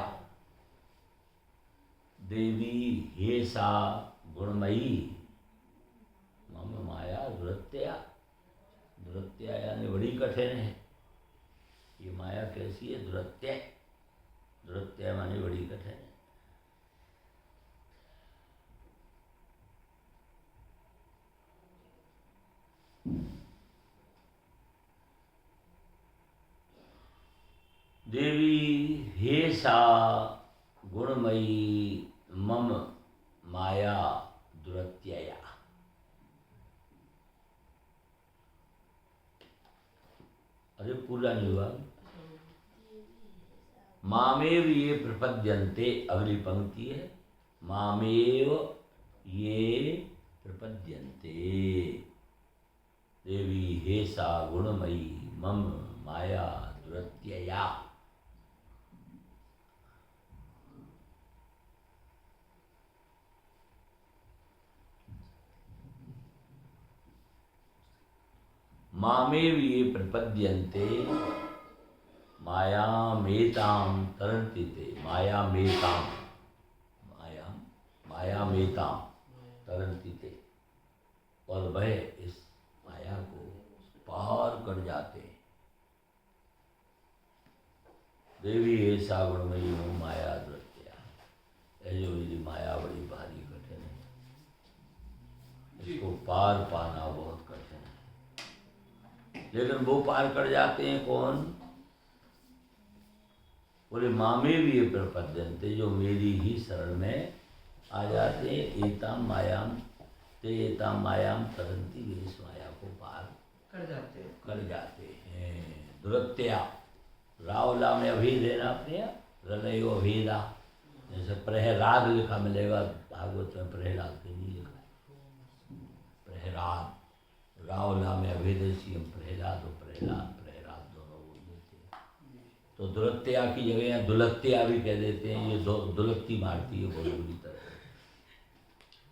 देवी हेसा गुणमयी मम माया दुरत्यया। दुरत्या यानी बड़ी कठिन है। ये माया कैसी है? दुरत्या। दुरत्या मानी बड़ी कठिन है। देवी हेसा गुणमयी मम माया दुरत्यया। अरे पूरा नहीं हुआ। मामेव ये प्रपद्यन्ते अगली पंक्ति है। मामेव ये प्रपद्यन्ते। देवी हेसा गुणमयी मम माया दुरत्यया। मामेव ये प्रपद्यन्ते मायामेतां तरन्ति ते। मायामेतां मायामेतां तरन्ति ते। और वह इस माया को पार कर जाते हैं। देवी ऐसा गुणमयी हूँ माया दुरत्या। जो मेरी माया बड़ी भारी कठिन है, इसको पार पाना बहुत कठिन है। लेकिन वो पार कर जाते हैं कौन? बोले मामे भी ये प्रपद्यन्ते जो मेरी ही शरण में आ जाते हैं। एताम मायाम तरंती वे इस माया को पार कर जाते हैं। दुरत्या रावला में अभेद है ना अपने रलयो अभेदा। जैसे प्रहराद लिखा मिलेगा भागवत में, प्रहलाद के नहीं लिखा है। प्रहराद रावला में अभेद सी हम प्रहलाद और प्रहलाद दोनों बोल देते हैं। तो दुरत्या की जगह यहाँ दुलत्या भी कह देते हैं। ये दुलत्ती मारती है बहुत बुरी तरह।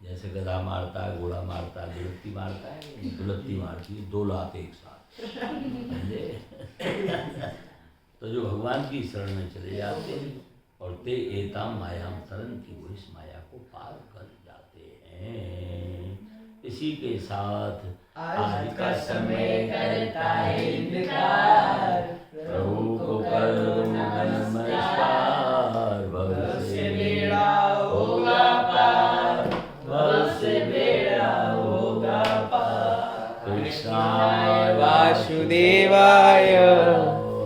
जैसे गधा मारता है, घोड़ा मारता है, दुलत्ती मारता है, दुलत्ती मारती है। दो लात एक साथ समझे। तो जो भगवान की शरण में चले जाते हैं और ते एताम मायाम तरन्ति वो इस माया को पार कर जाते हैं। इसी के साथ आज का समय करता है इंतजार, प्रभु को कर दो नमस्कार। भव से बेड़ा होगा पार। कृष्णाय वासुदेवाय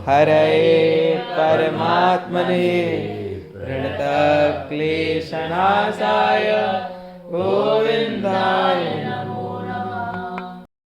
हरये परमात्मने प्रणतक्लेशनाशाय